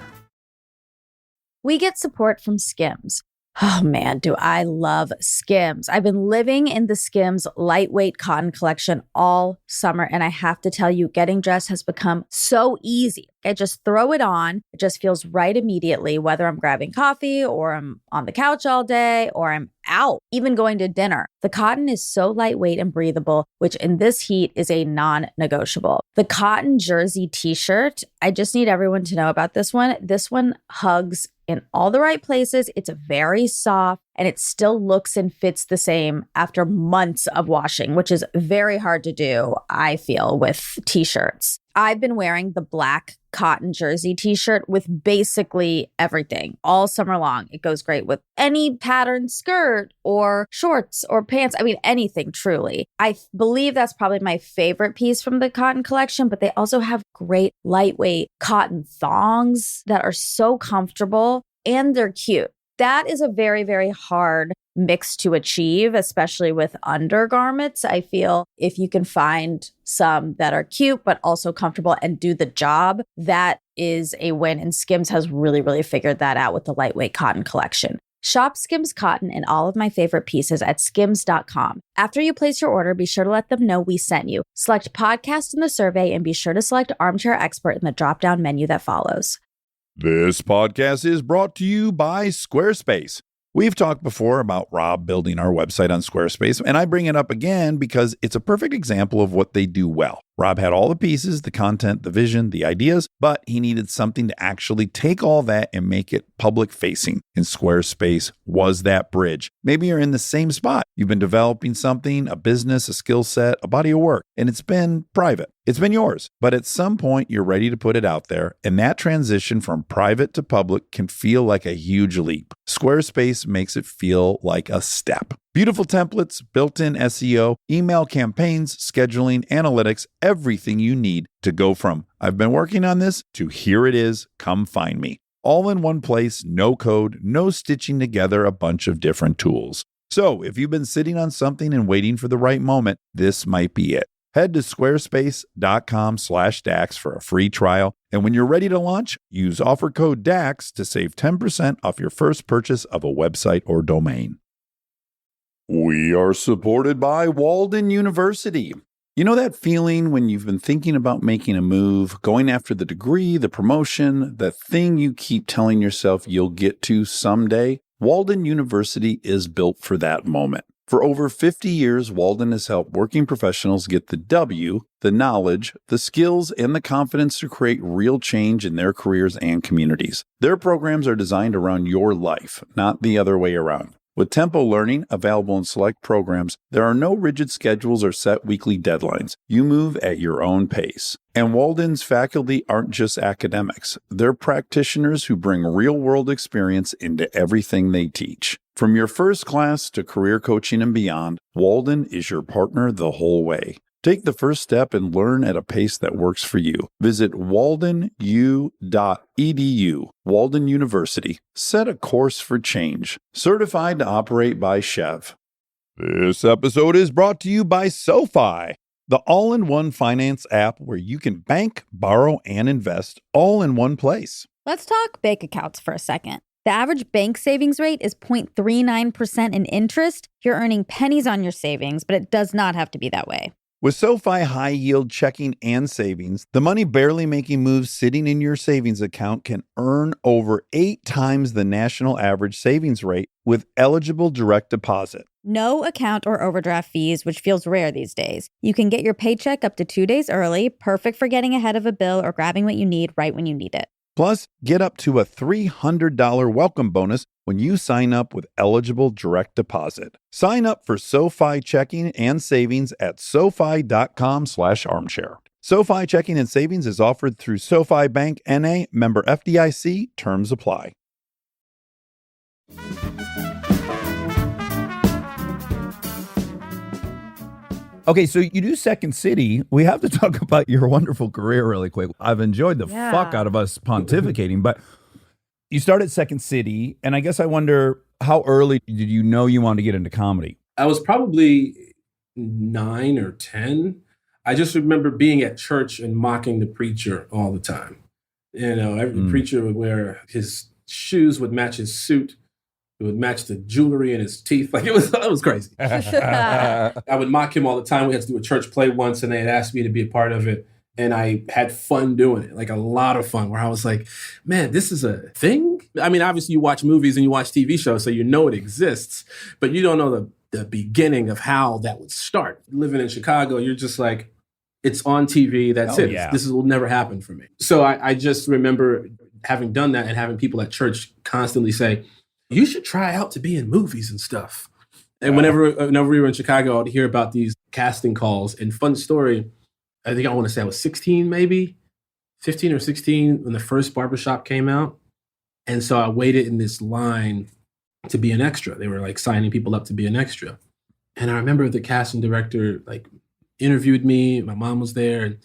We get support from Skims. Oh man, do I love Skims. I've been living in the Skims lightweight cotton collection all summer, and I have to tell you, getting dressed has become so easy. I just throw it on. It just feels right immediately, whether I'm grabbing coffee or I'm on the couch all day or I'm out, even going to dinner. The cotton is so lightweight and breathable, which in this heat is a non-negotiable. The cotton jersey t-shirt, I just need everyone to know about this one. This one hugs in all the right places. It's very soft and it still looks and fits the same after months of washing, which is very hard to do, I feel, with t-shirts. I've been wearing the black cotton jersey t-shirt with basically everything all summer long. It goes great with any patterned skirt or shorts or pants. I mean, anything, truly. I believe that's probably my favorite piece from the cotton collection, but they also have great lightweight cotton thongs that are so comfortable and they're cute. That is a very, very hard mix to achieve, especially with undergarments. I feel if you can find some that are cute, but also comfortable and do the job, that is a win. And Skims has really, really figured that out with the lightweight cotton collection. Shop Skims cotton and all of my favorite pieces at skims.com. After you place your order, be sure to let them know we sent you. Select podcast in the survey and be sure to select Armchair Expert in the drop-down menu that follows. This podcast is brought to you by Squarespace. We've talked before about Rob building our website on Squarespace, and I bring it up again because it's a perfect example of what they do well. Rob had all the pieces, the content, the vision, the ideas, but he needed something to actually take all that and make it public facing. And Squarespace was that bridge. Maybe you're in the same spot. You've been developing something, a business, a skill set, a body of work, and it's been private. It's been yours. But at some point, you're ready to put it out there, and that transition from private to public can feel like a huge leap. Squarespace makes it feel like a step. Beautiful templates, built-in SEO, email campaigns, scheduling, analytics, everything you need to go from "I've been working on this" to "here it is, come find me." All in one place, no code, no stitching together a bunch of different tools. So if you've been sitting on something and waiting for the right moment, this might be it. Head to squarespace.com/DAX for a free trial. And when you're ready to launch, use offer code DAX to save 10% off your first purchase of a website or domain. We are supported by Walden University. You know that feeling when you've been thinking about making a move, going after the degree, the promotion, the thing you keep telling yourself you'll get to someday? Walden University is built for that moment. For over 50 years, Walden has helped working professionals get the W, the knowledge, the skills, and the confidence to create real change in their careers and communities. Their programs are designed around your life, not the other way around. With Tempo Learning available in select programs, there are no rigid schedules or set weekly deadlines. You move at your own pace. And Walden's faculty aren't just academics. They're practitioners who bring real-world experience into everything they teach. From your first class to career coaching and beyond, Walden is your partner the whole way. Take the first step and learn at a pace that works for you. Visit waldenu.edu. Walden University. Set a course for change. Certified to operate by Chev. This episode is brought to you by SoFi, the all-in-one finance app where you can bank, borrow, and invest all in one place. Let's talk bank accounts for a second. The average bank savings rate is 0.39% in interest. You're earning pennies on your savings, but it does not have to be that way. With SoFi high yield checking and savings, the money barely making moves sitting in your savings account can earn over 8 times the national average savings rate with eligible direct deposit. No account or overdraft fees, which feels rare these days. You can get your paycheck up to 2 days early, perfect for getting ahead of a bill or grabbing what you need right when you need it. Plus, get up to a $300 welcome bonus when you sign up with eligible direct deposit. Sign up for SoFi checking and savings at SoFi.com/armchair. SoFi checking and savings is offered through SoFi Bank N.A., member FDIC. Terms apply. Okay, so you do Second City. We have to talk about your wonderful career really quick. I've enjoyed the fuck out of us pontificating, but you started Second City, and I guess I wonder, how early did you know you wanted to get into comedy? I was probably 9 or 10. I just remember being at church and mocking the preacher all the time. You know, every preacher would wear his shoes would match his suit. It would match the jewelry in his teeth. Like it was crazy. I would mock him all the time. We had to do a church play once and they had asked me to be a part of it. And I had fun doing it, like a lot of fun, where I was like, man, this is a thing? I mean, obviously you watch movies and you watch TV shows, so you know it exists, but you don't know the beginning of how that would start. Living in Chicago, you're just like, it's on TV, that's it. Yeah. This will never happen for me. So I just remember having done that and having people at church constantly say, you should try out to be in movies and stuff. And whenever we were in Chicago, I'd hear about these casting calls. And fun story, I think I want to say I was 16, maybe 15 or 16 when the first Barbershop came out. And so I waited in this line to be an extra. They were like signing people up to be an extra. And I remember the casting director like interviewed me. My mom was there and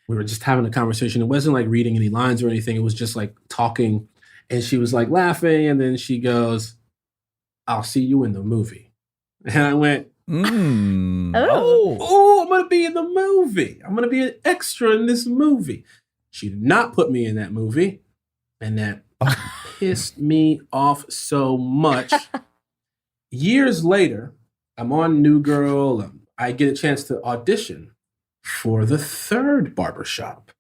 we were just having a conversation. It wasn't like reading any lines or anything. It was just like talking. And she was like laughing. And then she goes, I'll see you in the movie. And I went, I'm going to be in the movie. I'm going to be an extra in this movie. She did not put me in that movie. And that pissed me off so much. Years later, I'm on New Girl. I get a chance to audition for the third Barbershop.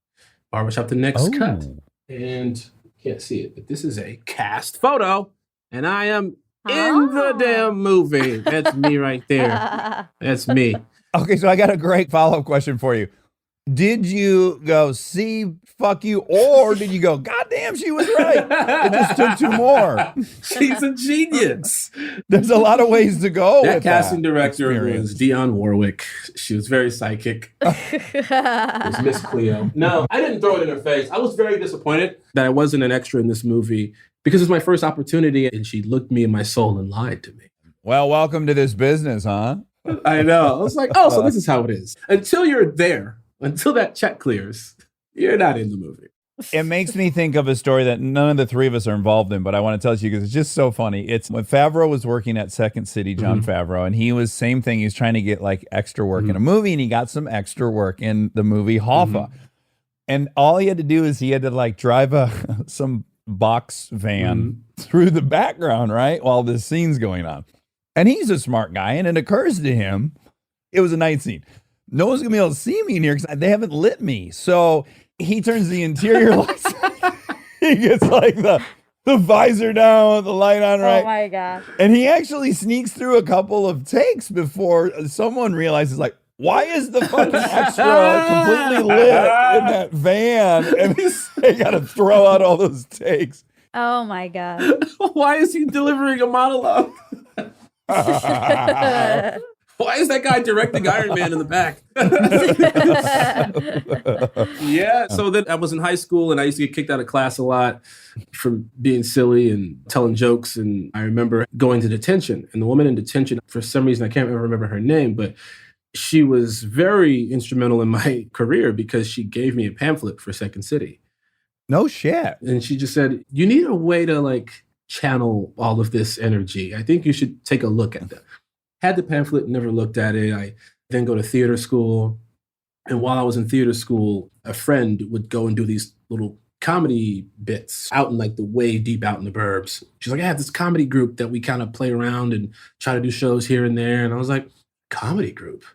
Barbershop, The Next Cut. And can't see it, but this is a cast photo. And I am in the damn movie. That's me right there. That's me. Okay, so I got a great follow-up question for you. Did you go, see, fuck you, or did you go, goddamn, she was right? It just took two more. She's a genius. There's a lot of ways to go That with casting director experience. was Dionne Warwick. She was very psychic. It was Miss Cleo. No, I didn't throw it in her face. I was very disappointed that I wasn't an extra in this movie because it was my first opportunity, and she looked me in my soul and lied to me. Well, welcome to this business, huh? I know. I was like, oh, so this is how it is. Until you're there, until that check clears, you're not in the movie. It makes me think of a story that none of the three of us are involved in, but I want to tell it to you because it's just so funny. It's when Favreau was working at Second City, Jon Favreau, and he was same thing. He was trying to get like extra work in a movie, and he got some extra work in the movie Hoffa. And all he had to do is he had to like drive some box van through the background, right, while this scene's going on. And he's a smart guy, and it occurs to him, it was a night scene. No one's going to be able to see me in here because they haven't lit me. So he turns the interior lights on. He gets like the visor down, the light on, right? Oh my gosh. And he actually sneaks through a couple of takes before someone realizes, like, why is the fucking extra completely lit in that van? And they got to throw out all those takes. Oh my God. Why is he delivering a monologue? Why is that guy directing Iron Man in the back? Yeah, so then I was in high school and I used to get kicked out of class a lot for being silly and telling jokes. And I remember going to detention, and the woman in detention, for some reason, I can't ever remember her name, but she was very instrumental in my career because she gave me a pamphlet for Second City. No shit. And she just said, you need a way to like channel all of this energy. I think you should take a look at that. Had the pamphlet, never looked at it. I then go to theater school. And while I was in theater school, a friend would go and do these little comedy bits out in like the way deep out in the burbs. She's like, I have this comedy group that we kind of play around and try to do shows here and there. And I was like, comedy group?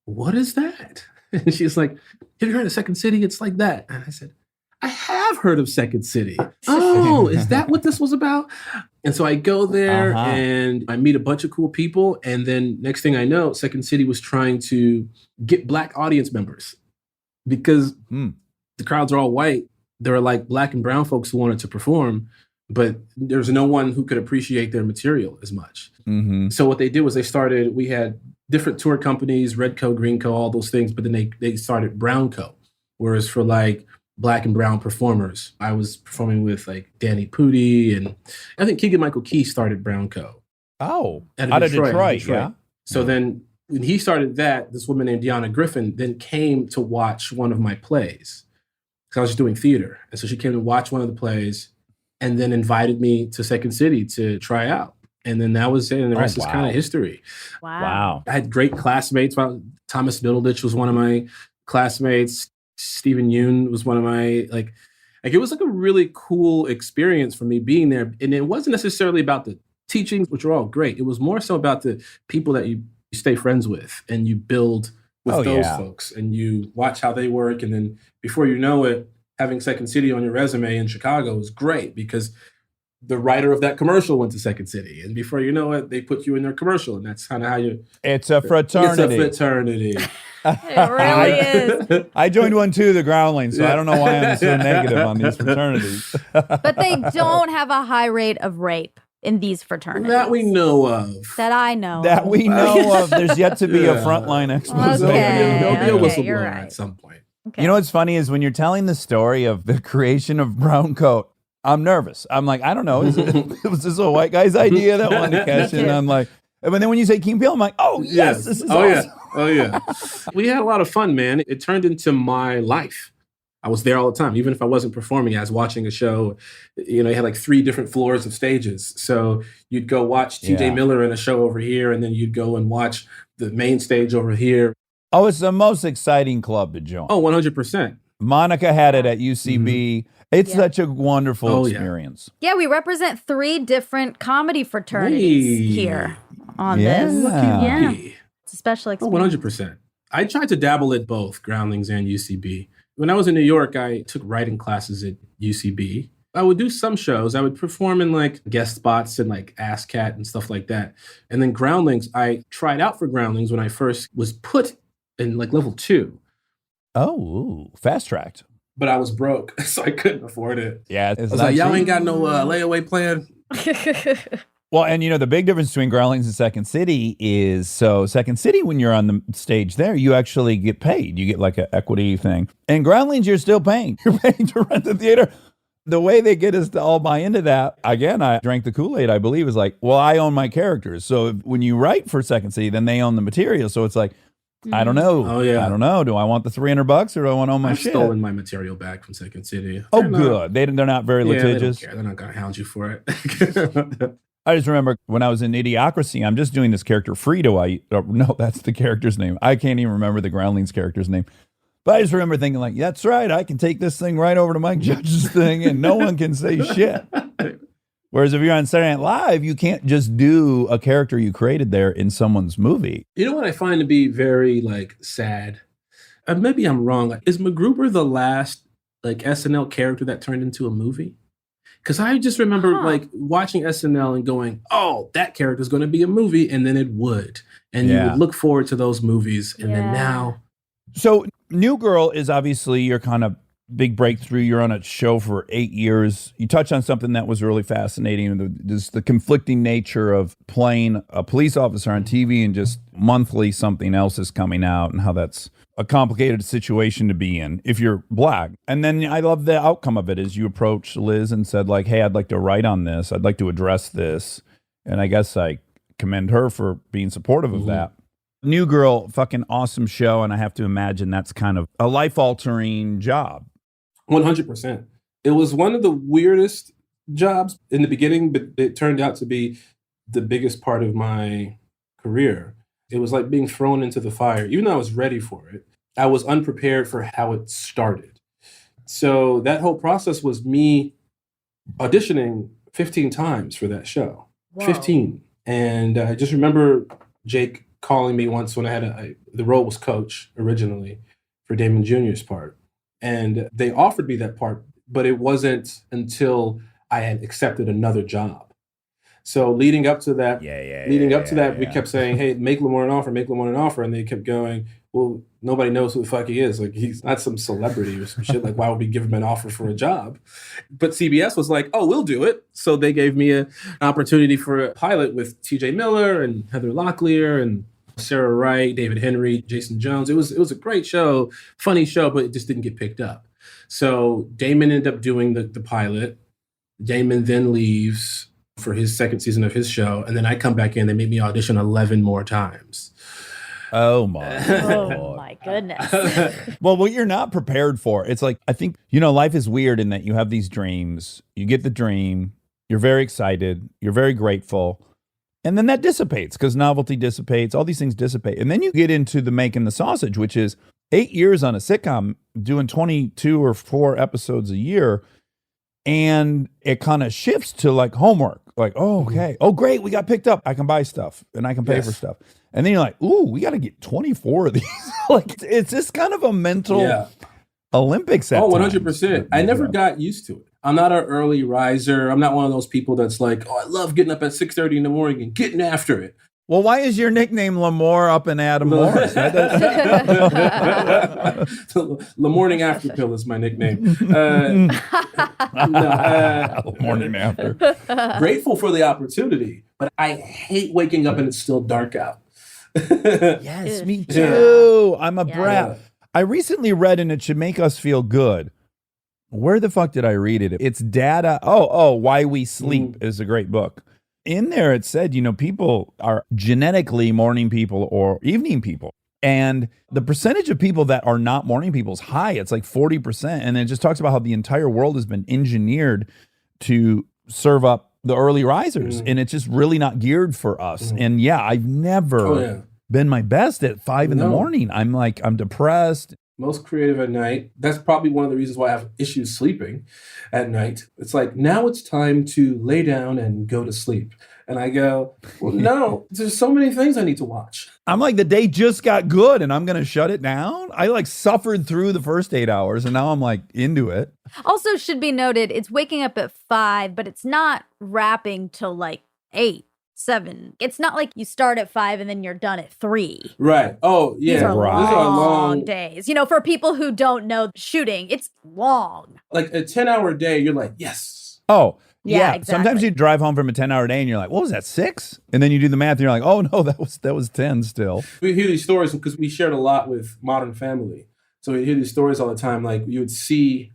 What is that? And she's like, have you heard of Second City? It's like that. And I said, I have heard of Second City. Oh, is that what this was about? And so I go there and I meet a bunch of cool people. And then next thing I know, Second City was trying to get Black audience members because the crowds are all white. There were like Black and brown folks who wanted to perform, but there's no one who could appreciate their material as much. So what they did was we had different tour companies, Red Co, Green Co, all those things, but then they started Brown Co, whereas for like Black and brown performers, I was performing with like Danny Pudi, and I think Keegan-Michael Key started Brown Co. Oh, out of Detroit, yeah. So then when he started that, this woman named Deanna Griffin then came to watch one of my plays because I was just doing theater. And so she came to watch one of the plays and then invited me to Second City to try out. And then that was it. And the rest is kind of history. Wow. I had great classmates. Thomas Middleditch was one of my classmates. Stephen Yoon was one of my, like it was like a really cool experience for me being there. And it wasn't necessarily about the teachings, which were all great. It was more so about the people that you stay friends with and you build with those folks and you watch how they work. And then before you know it, having Second City on your resume in Chicago is great because the writer of that commercial went to Second City. And before you know it, they put you in their commercial. And that's kind of how you... It's a fraternity. It's a fraternity. It really is. I joined one too, the Groundlings, so I don't know why I'm so negative on these fraternities. But they don't have a high rate of rape in these fraternities. That we know of. That I know. That we know of. There's yet to be a frontline expose. There'll be a whistleblower you're right. at some point. You know what's funny is when you're telling the story of the creation of Brown Coat, I'm nervous. I'm like, I don't know. Was this a white guy's idea that wanted to cash in? I'm like, but then when you say Key and Peele, I'm like, oh, yes, this is awesome. Oh, yeah. We had a lot of fun, man. It turned into my life. I was there all the time. Even if I wasn't performing, I was watching a show. You know, you had like 3 different floors of stages. So you'd go watch TJ Miller in a show over here, and then you'd go and watch the main stage over here. Oh, it's the most exciting club to join. Oh, 100%. Monica had it at UCB. It's such a wonderful experience. Yeah, we represent 3 different comedy fraternities here on this. Lucky. It's a special experience. 100%. I tried to dabble at both Groundlings and UCB. When I was in New York, I took writing classes at UCB. I would do some shows. I would perform in like guest spots and like Ass Cat and stuff like that. And then Groundlings, I tried out for Groundlings when I first was put in like level 2. Oh, fast tracked. But I was broke, so I couldn't afford it. Yeah. I was like, y'all ain't got no layaway plan. Well, and the big difference between Groundlings and Second City is, so Second City, when you're on the stage there, you actually get paid. You get like an equity thing. And Groundlings, you're still paying. You're paying to rent the theater. The way they get us to all buy into that, again, I drank the Kool-Aid, I believe, is like, well, I own my characters. So when you write for Second City, then they own the material. So it's like, I don't know. Oh, yeah. I don't know. Do I want the $300 or do I want to own my I've shit? stolen my material back from Second City. Oh, good. They're not very litigious. They don't care. They're not going to hound you for it. I just remember when I was in Idiocracy, I'm just doing this character Frito. No, that's the character's name. I can't even remember the Groundlings character's name. But I just remember thinking like, that's right. I can take this thing right over to Mike Judge's thing and no one can say shit. Whereas if you're on Saturday Night Live, you can't just do a character you created there in someone's movie. You know what I find to be very like sad? Maybe I'm wrong. Like, is MacGruber the last like SNL character that turned into a movie? Because I just remember like watching SNL and going, oh, that character is going to be a movie. And then it would. And you would look forward to those movies. And then now. So New Girl is obviously your kind of big breakthrough. You're on a show for 8 years. You touch on something that was really fascinating. The conflicting nature of playing a police officer on TV and just monthly something else is coming out and how that's a complicated situation to be in if you're Black. And then I love the outcome of it is you approached Liz and said like, hey, I'd like to write on this. I'd like to address this. And I guess I commend her for being supportive of that. New Girl, fucking awesome show. And I have to imagine that's kind of a life-altering job. 100%. It was one of the weirdest jobs in the beginning, but it turned out to be the biggest part of my career. It was like being thrown into the fire. Even though I was ready for it, I was unprepared for how it started. So that whole process was me auditioning 15 times for that show. Whoa. 15. And I just remember Jake calling me once when I had the role was Coach originally for Damon Jr.'s part. And they offered me that part, but it wasn't until I had accepted another job. So leading up to that, we kept saying, hey, make Lamorne an offer. And they kept going, well, nobody knows who the fuck he is. Like, he's not some celebrity or some shit. Like, why would we give him an offer for a job? But CBS was like, oh, we'll do it. So they gave me an opportunity for a pilot with TJ Miller and Heather Locklear and Sarah Wright, David Henry, Jason Jones. It was a great show, funny show, but it just didn't get picked up. So Damon ended up doing the pilot. Damon then leaves for his second season of his show. And then I come back in, they made me audition 11 more times. Oh my Oh my goodness. Well, what you're not prepared for, it's like, I think, life is weird in that you have these dreams, you get the dream, you're very excited, you're very grateful. And then that dissipates because novelty dissipates, all these things dissipate. And then you get into the making the sausage, which is 8 years on a sitcom, doing 22 or 4 episodes a year. And it kind of shifts to like homework. Like, oh, okay. Oh, great. We got picked up. I can buy stuff and I can pay for stuff. And then you're like, ooh, we got to get 24 of these. Like, it's just kind of a mental Olympics at times. 100%. I never got used to it. I'm not an early riser. I'm not one of those people that's like, oh, I love getting up at 6:30 in the morning and getting after it. Well, why is your nickname Lamore up and Adam Morris? Lamorne After Pill is my nickname. Morning after. Grateful for the opportunity, but I hate waking up and it's still dark out. Yes, me too. I'm a brat. Yeah. I recently read, and it should make us feel good. Where the fuck did I read it? It's Data. Why We Sleep is a great book. In there, it said, people are genetically morning people or evening people. And the percentage of people that are not morning people is high. It's like 40%. And then it just talks about how the entire world has been engineered to serve up the early risers. And it's just really not geared for us. And I've never been my best at 5 in the morning. I'm depressed. Most creative at night. That's probably one of the reasons why I have issues sleeping at night. It's like, now it's time to lay down and go to sleep. And I go, well, no, there's so many things I need to watch. I'm like, the day just got good and I'm going to shut it down. I like suffered through the first 8 hours and now I'm like into it. Also, should be noted, it's waking up at 5, but it's not wrapping till like 8, 7. It's not like you start at 5 and then you're done at 3. Right. Oh, yeah. These are Right. These are long days. You know, for people who don't know shooting, it's long. Like a 10-hour day, you're like, yes. Oh, Yeah, yeah. exactly. Sometimes you drive home from a 10-hour day and you're like, what was that, 6? And then you do the math and you're like, oh no, that was 10 still. We hear these stories because we shared a lot with Modern Family. So we hear these stories all the time. Like you would see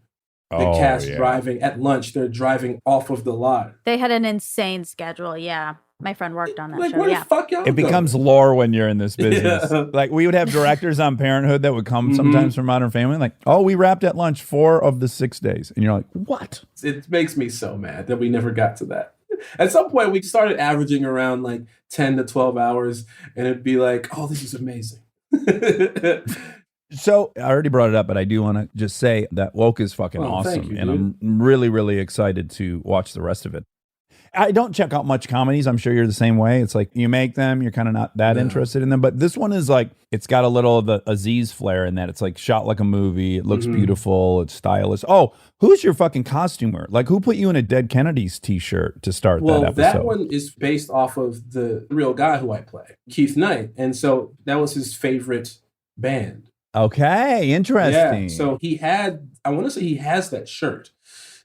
the cast driving at lunch. They're driving off of the lot. They had an insane schedule. Yeah. My friend worked on that Like, show. where Yeah. the fuck y'all It becomes lore when you're in this business. Yeah. Like we would have directors on Parenthood that would come sometimes from Modern Family. Like, oh, we wrapped at lunch 4 of the 6 days. And you're like, what? It makes me so mad that we never got to that. At some point, we started averaging around like 10 to 12 hours, and it'd be like, oh, this is amazing. So I already brought it up, but I do want to just say that Woke is fucking Oh, awesome. thank you, and I'm really, really excited to watch the rest of it. I don't check out much comedies. I'm sure you're the same way. It's like you make them, you're kind of not that interested in them. But this one is like, it's got a little of the Aziz flair in that. It's like shot like a movie. It looks beautiful. It's stylish. Oh, who's your fucking costumer? Like who put you in a Dead Kennedys t-shirt to start that episode? That one is based off of the real guy who I play, Keith Knight. And so that was his favorite band. Okay, interesting. Yeah. So he had, I want to say he has that shirt.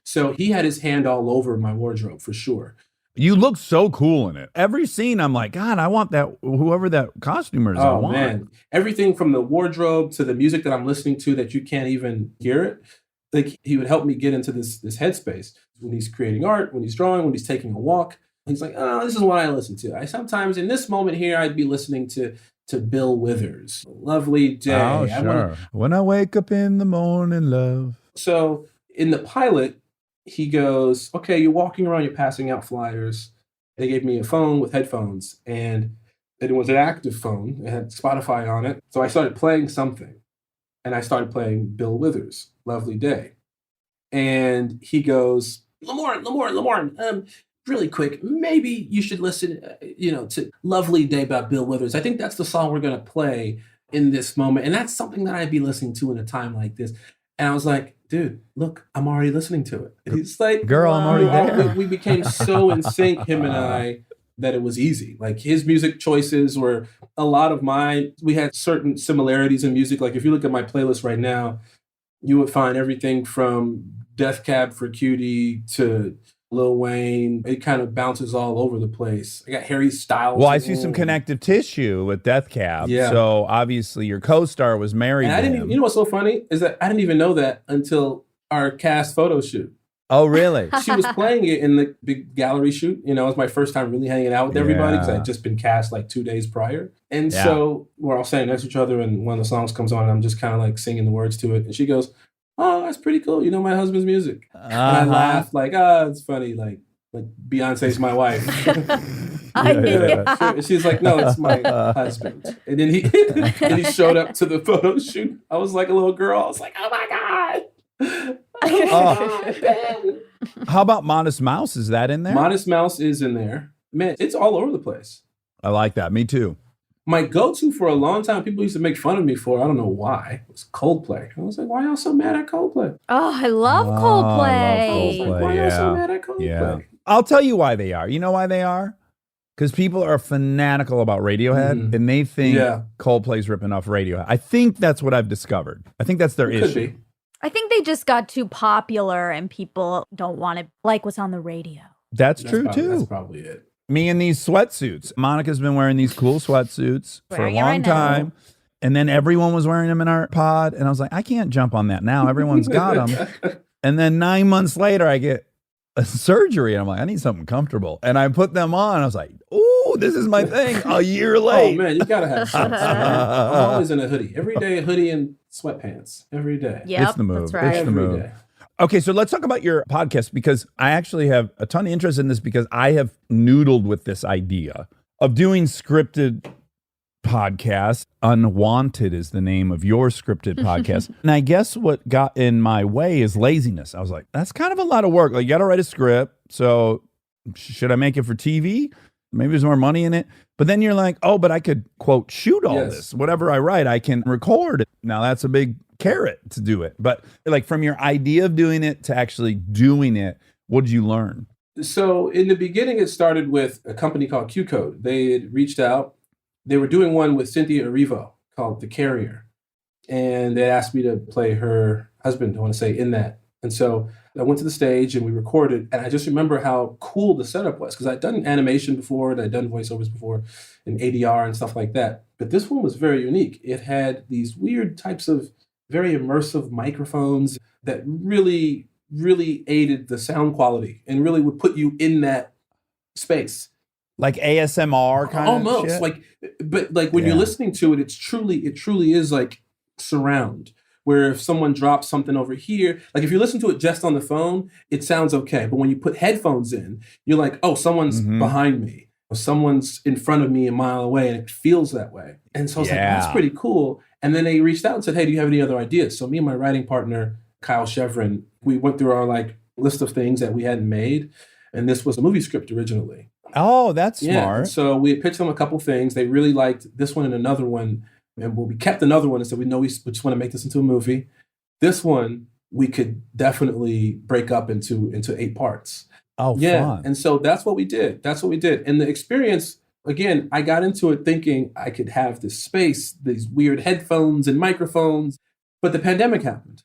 So he had his hand all over my wardrobe for sure. You look so cool in it. Every scene, I'm like, God, I want that, whoever that costumer is, I Oh want. man. Everything from the wardrobe to the music that I'm listening to that you can't even hear it. Like he would help me get into this headspace when he's creating art, when he's drawing, when he's taking a walk. He's like, oh, this is what I listen to. I sometimes in this moment here, I'd be listening to Bill Withers. Lovely Day. Oh, sure. When I wake up in the morning, love. So in the pilot, he goes, okay, you're walking around, you're passing out flyers. They gave me a phone with headphones, and it was an active phone. It had Spotify on it. So I started playing something, and I started playing Bill Withers, Lovely Day. And he goes, Lamorne, really quick, maybe you should listen, to Lovely Day by Bill Withers. I think that's the song we're going to play in this moment. And that's something that I'd be listening to in a time like this. And I was like, dude, look, I'm already listening to it. And he's like, girl, I'm already there. We became so in sync, him and I, that it was easy. Like his music choices were a lot of mine. We had certain similarities in music. Like if you look at my playlist right now, you would find everything from Death Cab for Cutie to Lil Wayne. It kind of bounces all over the place. I got Harry Styles. Well, I see some connective tissue with Death Cab. Yeah. So obviously your co-star was married And to I didn't him. even, you know what's so funny is that I didn't even know that until our cast photo shoot. Oh, really? She was playing it in the big gallery shoot. It was my first time really hanging out with everybody because I had just been cast like 2 days prior. And so we're all standing next to each other, and one of the songs comes on, and I'm just kind of like singing the words to it. And she goes, oh, that's pretty cool. You know my husband's music. And I laughed like, it's funny. Like Beyonce's my wife. Yeah. She's like, no, it's my husband. And then he showed up to the photo shoot. I was like a little girl. I was like, oh my God. Ben. How about Modest Mouse? Is that in there? Modest Mouse is in there. Man, it's all over the place. I like that. Me too. My go-to for a long time, people used to make fun of me for, I don't know why, was Coldplay. I was like, why y'all so mad at Coldplay? Oh, I love I Coldplay. love Like, why y'all so yeah. mad at Coldplay? Yeah. I'll tell you why they are. You know why they are? Because people are fanatical about Radiohead, and they think Coldplay's ripping off Radiohead. I think that's what I've discovered. I think that's their It issue. could be. I think they just got too popular and people don't want to like what's on the radio. That's true That's too. probably it. Me and these sweatsuits. Monica's been wearing these cool sweatsuits for a Wearing it long right now. time. And then everyone was wearing them in our pod. And I was like, I can't jump on that now. Everyone's got them. And then 9 months later, I get a surgery. And I'm like, I need something comfortable. And I put them on. I was like, ooh, this is my thing. A year Oh, late. man, you got to have shorts. I'm always in a hoodie. Every day, a hoodie and sweatpants. Every day. Yep, It's the move. that's right. It's the Every move. day. Okay, so let's talk about your podcast because I actually have a ton of interest in this because I have noodled with this idea of doing scripted podcasts. Unwanted is the name of your scripted podcast. And I guess what got in my way is laziness. I was like, that's kind of a lot of work. Like, you got to write a script. So should I make it for TV? Maybe there's more money in it. But then you're like, oh, but I could, quote, shoot all Yes. this. Whatever I write, I can record it. Now that's a big carrot to do it. But like from your idea of doing it to actually doing it, what did you learn? So in the beginning, it started with a company called Q Code. They had reached out. They were doing one with Cynthia Erivo called The Carrier. And they asked me to play her husband, I want to say, in that. And so I went to the stage and we recorded. And I just remember how cool the setup was because I'd done animation before and I'd done voiceovers before and ADR and stuff like that. But this one was very unique. It had these weird types of very immersive microphones that really, really aided the sound quality and really would put you in that space. Like ASMR kind of Almost shit? like, but like when you're Yeah. listening to it, it truly is like surround. Where if someone drops something over here, like if you listen to it just on the phone, it sounds okay. But when you put headphones in, you're like, oh, someone's behind me, or someone's in front of me a mile away, and it feels that way. And so I was like, that's Yeah. pretty cool. And then they reached out and said, hey, do you have any other ideas? So me and my writing partner, Kyle Chevron, we went through our like list of things that we hadn't made. And this was a movie script originally. Oh, that's Yeah. smart. And so we pitched them a couple things. They really liked this one and another one. And we kept another one and said, we know we just want to make this into a movie. This one, we could definitely break up into 8 parts. Oh, Yeah. fun. And so that's what we did. And the experience, again, I got into it thinking I could have this space, these weird headphones and microphones, but the pandemic happened.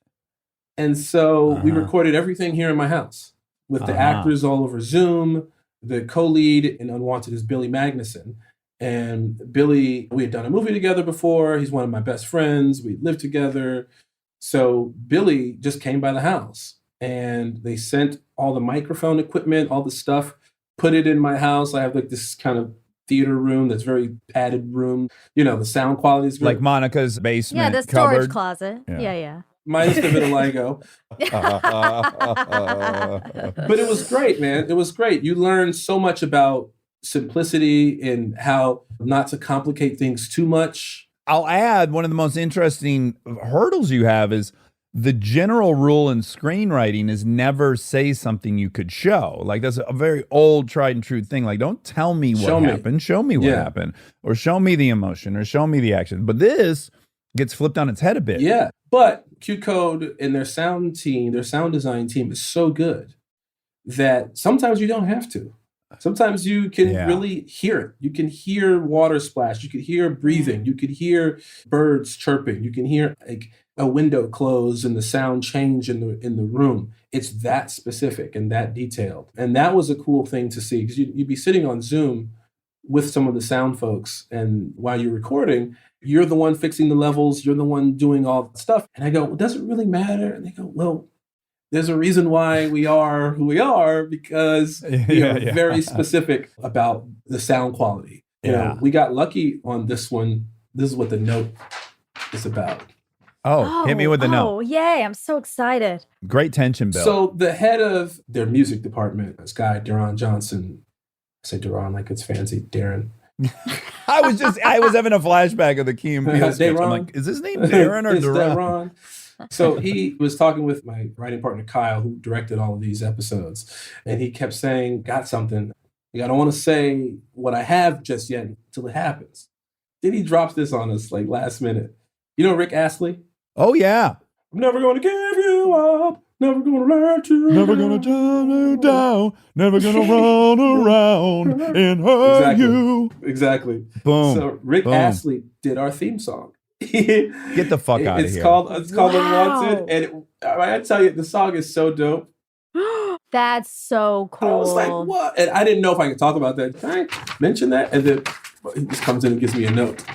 And so we recorded everything here in my house with the actors all over Zoom. The co-lead in Unwanted is Billy Magnuson. And Billy, we had done a movie together before. He's one of my best friends. We lived together. So Billy just came by the house and they sent all the microphone equipment, all the stuff, put it in my house. I have like this kind of theater room that's very padded room. You know, the sound quality is very, Like Monica's basement Yeah, the storage cupboard. closet. Yeah. Yeah. minus the vitiligo. But it was great, man. It was great. You learn so much about simplicity and how not to complicate things too much. I'll add one of the most interesting hurdles you have is the general rule in screenwriting is never say something you could show. Like that's a very old tried and true thing. Like don't tell me what Show me. happened, show me what Yeah. happened, or show me the emotion, or show me the action. But this gets flipped on its head a bit. Yeah. But Q Code and their sound team, their sound design team is so good that sometimes you don't have to. Sometimes you can Yeah. really hear it. You can hear water splash. You could hear breathing. You could hear birds chirping. You can hear like a window close and the sound change in the room. It's that specific and that detailed. And that was a cool thing to see because you'd be sitting on Zoom with some of the sound folks, and while you're recording, you're the one fixing the levels. You're the one doing all the stuff. And I go, well, does it really matter? And they go, well, there's a reason why we are who we are because we are Yeah. very specific about the sound quality. You know, we got lucky on this one. This is what the note is about. Oh, hit me with the note. Oh, yay. I'm so excited. Great tension, Bill. So the head of their music department, this guy, Daron Johnson, I say Daron like it's fancy, Darren. I was having a flashback of the Key and Peele sketch. I'm Daron. like, is his name Darren or It's Daron? Daron. So he was talking with my writing partner, Kyle, who directed all of these episodes. And he kept saying, got something. I don't want to say what I have just yet until it happens. Then he drops this on us like last minute. You know Rick Astley? Oh, yeah. I'm never going to give you up. Never going to let you Never gonna turn you down. Never gonna run around and hurt you. Exactly. Boom. So Rick Boom. Astley did our theme song. Get the fuck out of It's here. called Wow. Unwanted. And I tell you, the song is so dope. That's so cool. I was like, what? And I didn't know if I could talk about that. Can I mention that? And then he just comes in and gives me a note.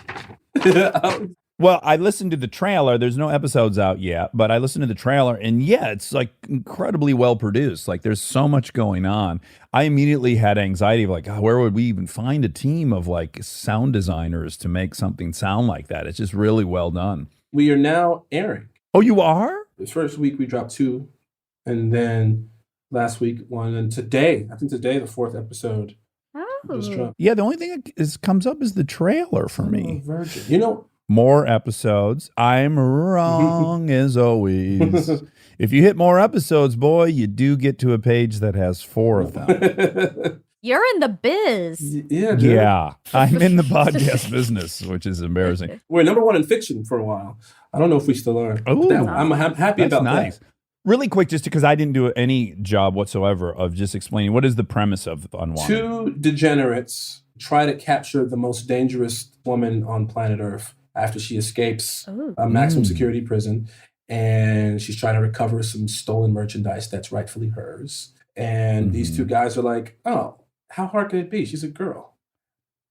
Well, I listened to the trailer. There's no episodes out yet, but I listened to the trailer, and yeah, it's like incredibly well produced. Like there's so much going on. I immediately had anxiety of like, oh, where would we even find a team of like sound designers to make something sound like that? It's just really well done. We are now airing. Oh, you are? The first week we dropped 2, and then last week 1, and today, I think today, the 4th episode just Oh. dropped. Yeah, the only thing that comes up is the trailer for me. Oh, Virgin. You know, More episodes. I'm wrong as always. If you hit more episodes, boy, you do get to a page that has 4 of them. You're in the biz. Yeah, dude. Yeah, I'm in the podcast business, which is embarrassing. We're #1 in fiction for a while. I don't know if we still are. Ooh. I'm happy That's about nice. that. Really quick, just because I didn't do any job whatsoever of just explaining what is the premise of Unwanted. 2 degenerates try to capture the most dangerous woman on planet Earth after she escapes a maximum security prison. And she's trying to recover some stolen merchandise that's rightfully hers. And these 2 guys are like, oh, how hard can it be? She's a girl.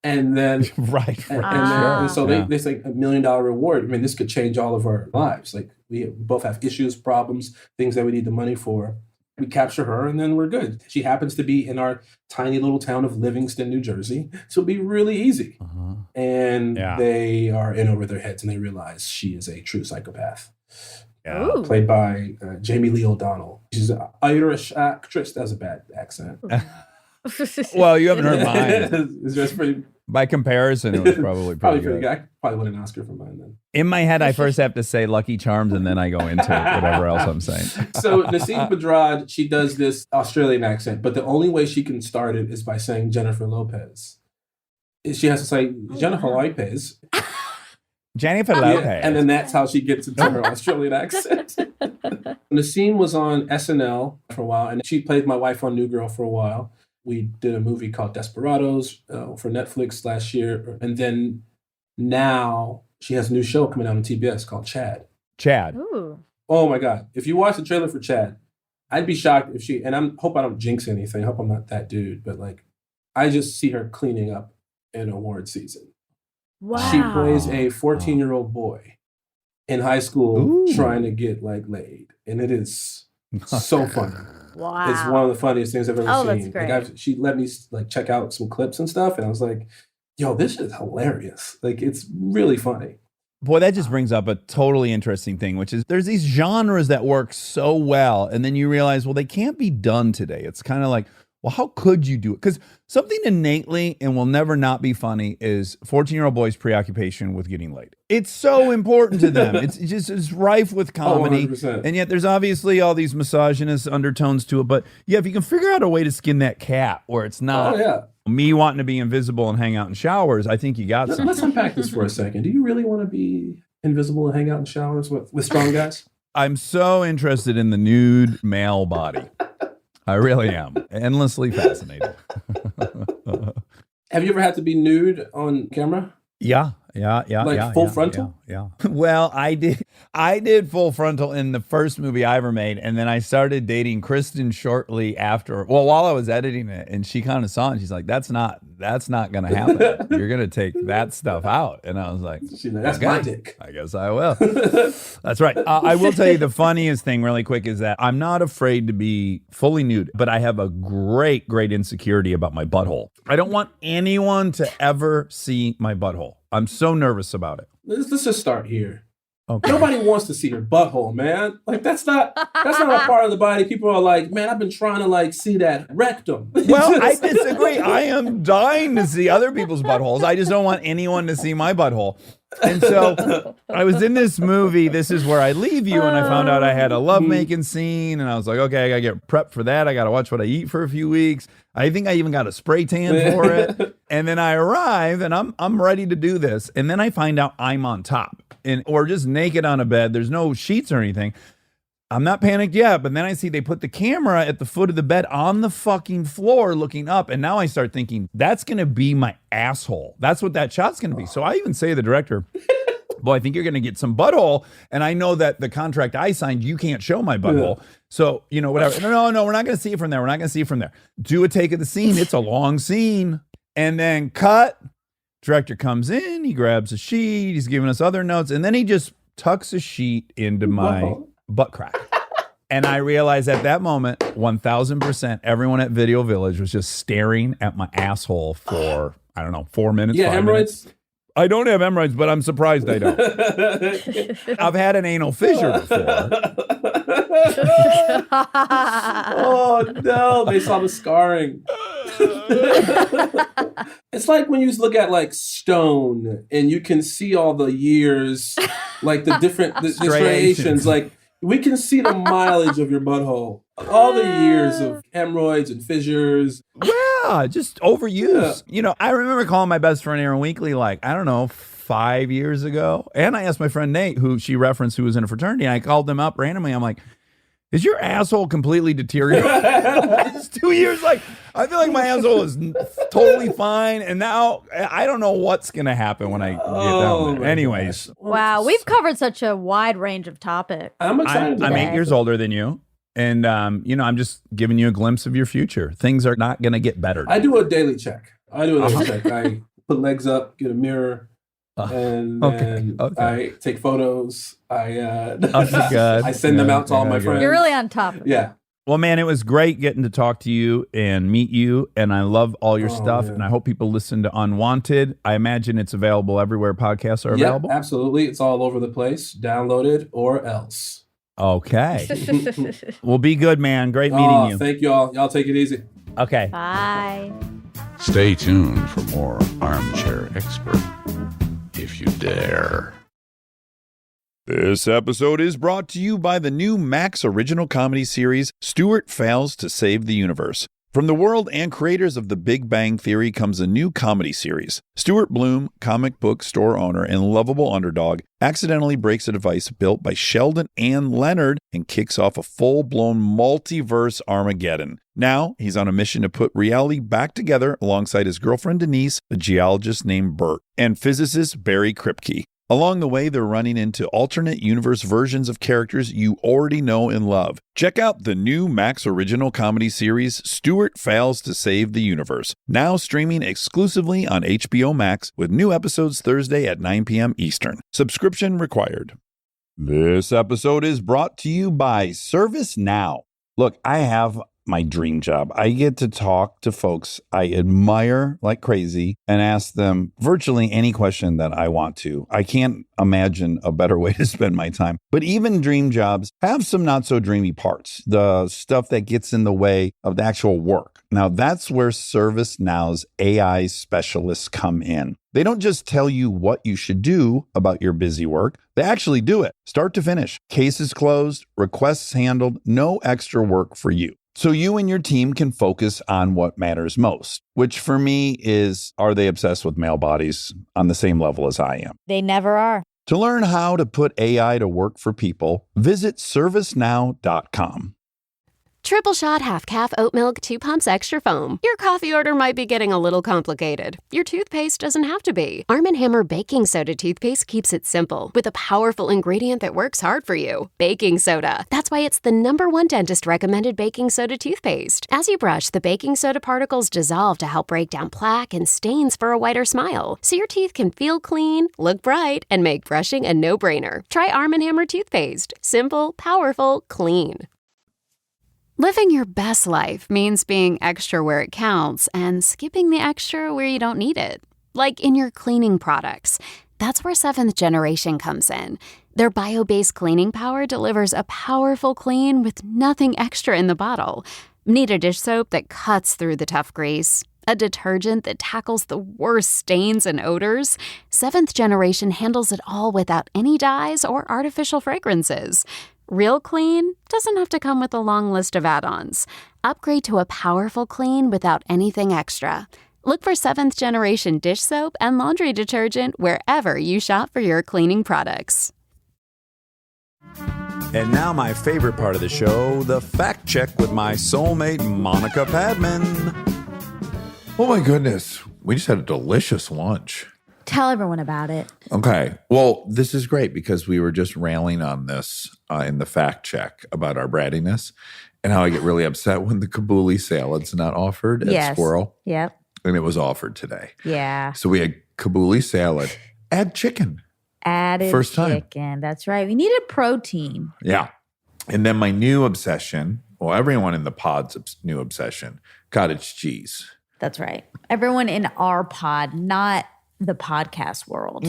And then right. and so they say $1 million reward. I mean, this could change all of our lives. Like we both have issues, problems, things that we need the money for. We capture her and then we're good. She happens to be in our tiny little town of Livingston, New Jersey. So it'll be really easy. And they are in over their heads and they realize she is a true psychopath. Played by Jamie Lee O'Donnell. She's an Irish actress. That was a bad accent. Well, you haven't heard mine. It's just pretty. By comparison, it was probably pretty good. I probably won an Oscar for mine then. In my head, I first have to say Lucky Charms, and then I go into whatever else I'm saying. So Nasim Pedrad, she does this Australian accent, but the only way she can start it is by saying Jennifer Lopez. She has to say Jennifer Lopez. Jennifer Lopez. Yeah, and then that's how she gets into her Australian accent. Nasim was on SNL for a while, and she played my wife on New Girl for a while. We did a movie called Desperados for Netflix last year. And then now she has a new show coming out on TBS called Chad. Chad. Ooh. Oh my God. If you watch the trailer for Chad, I'd be shocked if she, and I hope I don't jinx anything. I hope I'm not that dude, but like, I just see her cleaning up in award season. Wow. She plays a 14-year-old boy in high school trying to get like laid. And it is so funny. Wow. It's one of the funniest things I've ever seen. That's great. Like she let me like check out some clips and stuff, and I was like, yo, this is hilarious. Like, it's really funny. Boy, that just brings up a totally interesting thing, which is there's these genres that work so well, and then you realize, well, they can't be done today. It's kind of like, well, how could you do it? Because something innately and will never not be funny is 14-year-old boys' preoccupation with getting laid. It's so important to them. It's rife with comedy. 100%. And yet there's obviously all these misogynist undertones to it. But yeah, if you can figure out a way to skin that cat where it's not me wanting to be invisible and hang out in showers, I think you got something. Let's unpack this for a second. Do you really want to be invisible and hang out in showers with strong guys? I'm so interested in the nude male body. I really am. Endlessly fascinated. Have you ever had to be nude on camera? Yeah. Like full frontal? Yeah. Well, I did full frontal in the first movie I ever made, and then I started dating Kristen shortly after. Well, while I was editing it, and she kind of saw it, and she's like, "That's not going to happen. You're going to take that stuff out." And I was like, "That's my dick. I guess I will." That's right. I will tell you the funniest thing, really quick, is that I'm not afraid to be fully nude, but I have a great insecurity about my butthole. I don't want anyone to ever see my butthole. I'm so nervous about it. Let's just start here. Okay. Nobody wants to see your butthole, man. Like that's not a part of the body. People are like, man, I've been trying to like see that rectum. Well, I disagree. I am dying to see other people's buttholes. I just don't want anyone to see my butthole. And so I was in this movie, This Is Where I Leave You, and I found out I had a lovemaking scene, and I was like, okay, I gotta get prepped for that. I gotta watch what I eat for a few weeks. I think I even got a spray tan for it. And then I arrive and I'm ready to do this. And then I find out I'm on top or just naked on a bed. There's no sheets or anything. I'm not panicked yet, but then I see they put the camera at the foot of the bed on the fucking floor looking up. And now I start thinking, that's going to be my asshole. That's what that shot's going to be. So I even say to the director, boy, I think you're going to get some butthole. And I know that the contract I signed, you can't show my butthole. Yeah. So, you know, whatever. No, we're not going to see it from there. We're not going to see it from there. Do a take of the scene. It's a long scene. And then cut. Director comes in. He grabs a sheet. He's giving us other notes. And then he just tucks a sheet into my butt crack. And I realized at that moment, 1000%, everyone at Video Village was just staring at my asshole for, 4 minutes. Yeah, 5 hemorrhoids? minutes. I don't have hemorrhoids, but I'm surprised I don't. I've had an anal fissure before. Oh, no. They saw the scarring. It's like when you look at like stone and you can see all the years, like the different the striations. Like we can see the mileage of your butthole. All the years of hemorrhoids and fissures. Well, Yeah, just overused. You know, I remember calling my best friend Aaron Weekly, like, I don't know, 5 years ago. And I asked my friend Nate, who she referenced, who was in a fraternity, and I called them up randomly. I'm like, is your asshole completely deteriorated in the last 2 years? Like, I feel like my asshole is totally fine. And now I don't know what's going to happen when I get down there. Anyways. Wow, we've covered such a wide range of topics. I'm excited. I'm about 8 years older than you. And, you know, I'm just giving you a glimpse of your future. Things are not going to get better. I do a daily check. I put legs up, get a mirror, and then I take photos. I send them out to all my friends. You're really on top of it. Yeah. Well, man, it was great getting to talk to you and meet you. And I love all your stuff. Man. And I hope people listen to Unwanted. I imagine it's available everywhere podcasts are available. Absolutely. It's all over the place. Download it or else. Okay. Well, be good, man. Great meeting you. Thank you all. Y'all take it easy. Okay. Bye. Stay tuned for more Armchair Expert, if you dare. This episode is brought to you by the new Max original comedy series, Stuart Fails to Save the Universe. From the world and creators of The Big Bang Theory comes a new comedy series. Stuart Bloom, comic book store owner and lovable underdog, accidentally breaks a device built by Sheldon and Leonard and kicks off a full-blown multiverse Armageddon. Now, he's on a mission to put reality back together alongside his girlfriend Denise, a geologist named Bert, and physicist Barry Kripke. Along the way, they're running into alternate universe versions of characters you already know and love. Check out the new Max original comedy series, Stuart Fails to Save the Universe, now streaming exclusively on HBO Max with new episodes Thursday at 9 p.m. Eastern. Subscription required. This episode is brought to you by ServiceNow. Look, I have my dream job. I get to talk to folks I admire like crazy and ask them virtually any question that I want to. I can't imagine a better way to spend my time. But even dream jobs have some not so dreamy parts, the stuff that gets in the way of the actual work. Now, that's where ServiceNow's AI specialists come in. They don't just tell you what you should do about your busy work. They actually do it, start to finish. Cases closed, requests handled, no extra work for you. So you and your team can focus on what matters most, which for me is, are they obsessed with male bodies on the same level as I am? They never are. To learn how to put AI to work for people, visit servicenow.com. Triple shot half-calf oat milk 2 pumps extra foam. Your coffee order might be getting a little complicated. Your toothpaste doesn't have to be. Arm & Hammer Baking Soda toothpaste keeps it simple with a powerful ingredient that works hard for you. Baking soda. That's why it's the #1 dentist-recommended baking soda toothpaste. As you brush, the baking soda particles dissolve to help break down plaque and stains for a whiter smile. So your teeth can feel clean, look bright, and make brushing a no-brainer. Try Arm & Hammer toothpaste. Simple, powerful, clean. Living your best life means being extra where it counts and skipping the extra where you don't need it. Like in your cleaning products. That's where 7th Generation comes in. Their bio-based cleaning power delivers a powerful clean with nothing extra in the bottle. Need a dish soap that cuts through the tough grease? A detergent that tackles the worst stains and odors? 7th Generation handles it all without any dyes or artificial fragrances. Real clean doesn't have to come with a long list of add-ons. Upgrade to a powerful clean without anything extra. Look for 7th Generation dish soap and laundry detergent wherever you shop for your cleaning products. And now my favorite part of the show, the fact check with my soulmate, Monica Padman. Oh my goodness. We just had a delicious lunch. Tell everyone about it. Okay. Well, this is great because we were just railing on this in the fact check about our brattiness and how I get really upset when the kabuli salad's not offered at Squirrel. Yep. And it was offered today. Yeah. So we had kabuli salad, add chicken. Added First time. chicken. That's right. We needed protein. Yeah. And then my new obsession, well, everyone in the pod's new obsession, cottage cheese. That's right. Everyone in our pod, not the podcast world.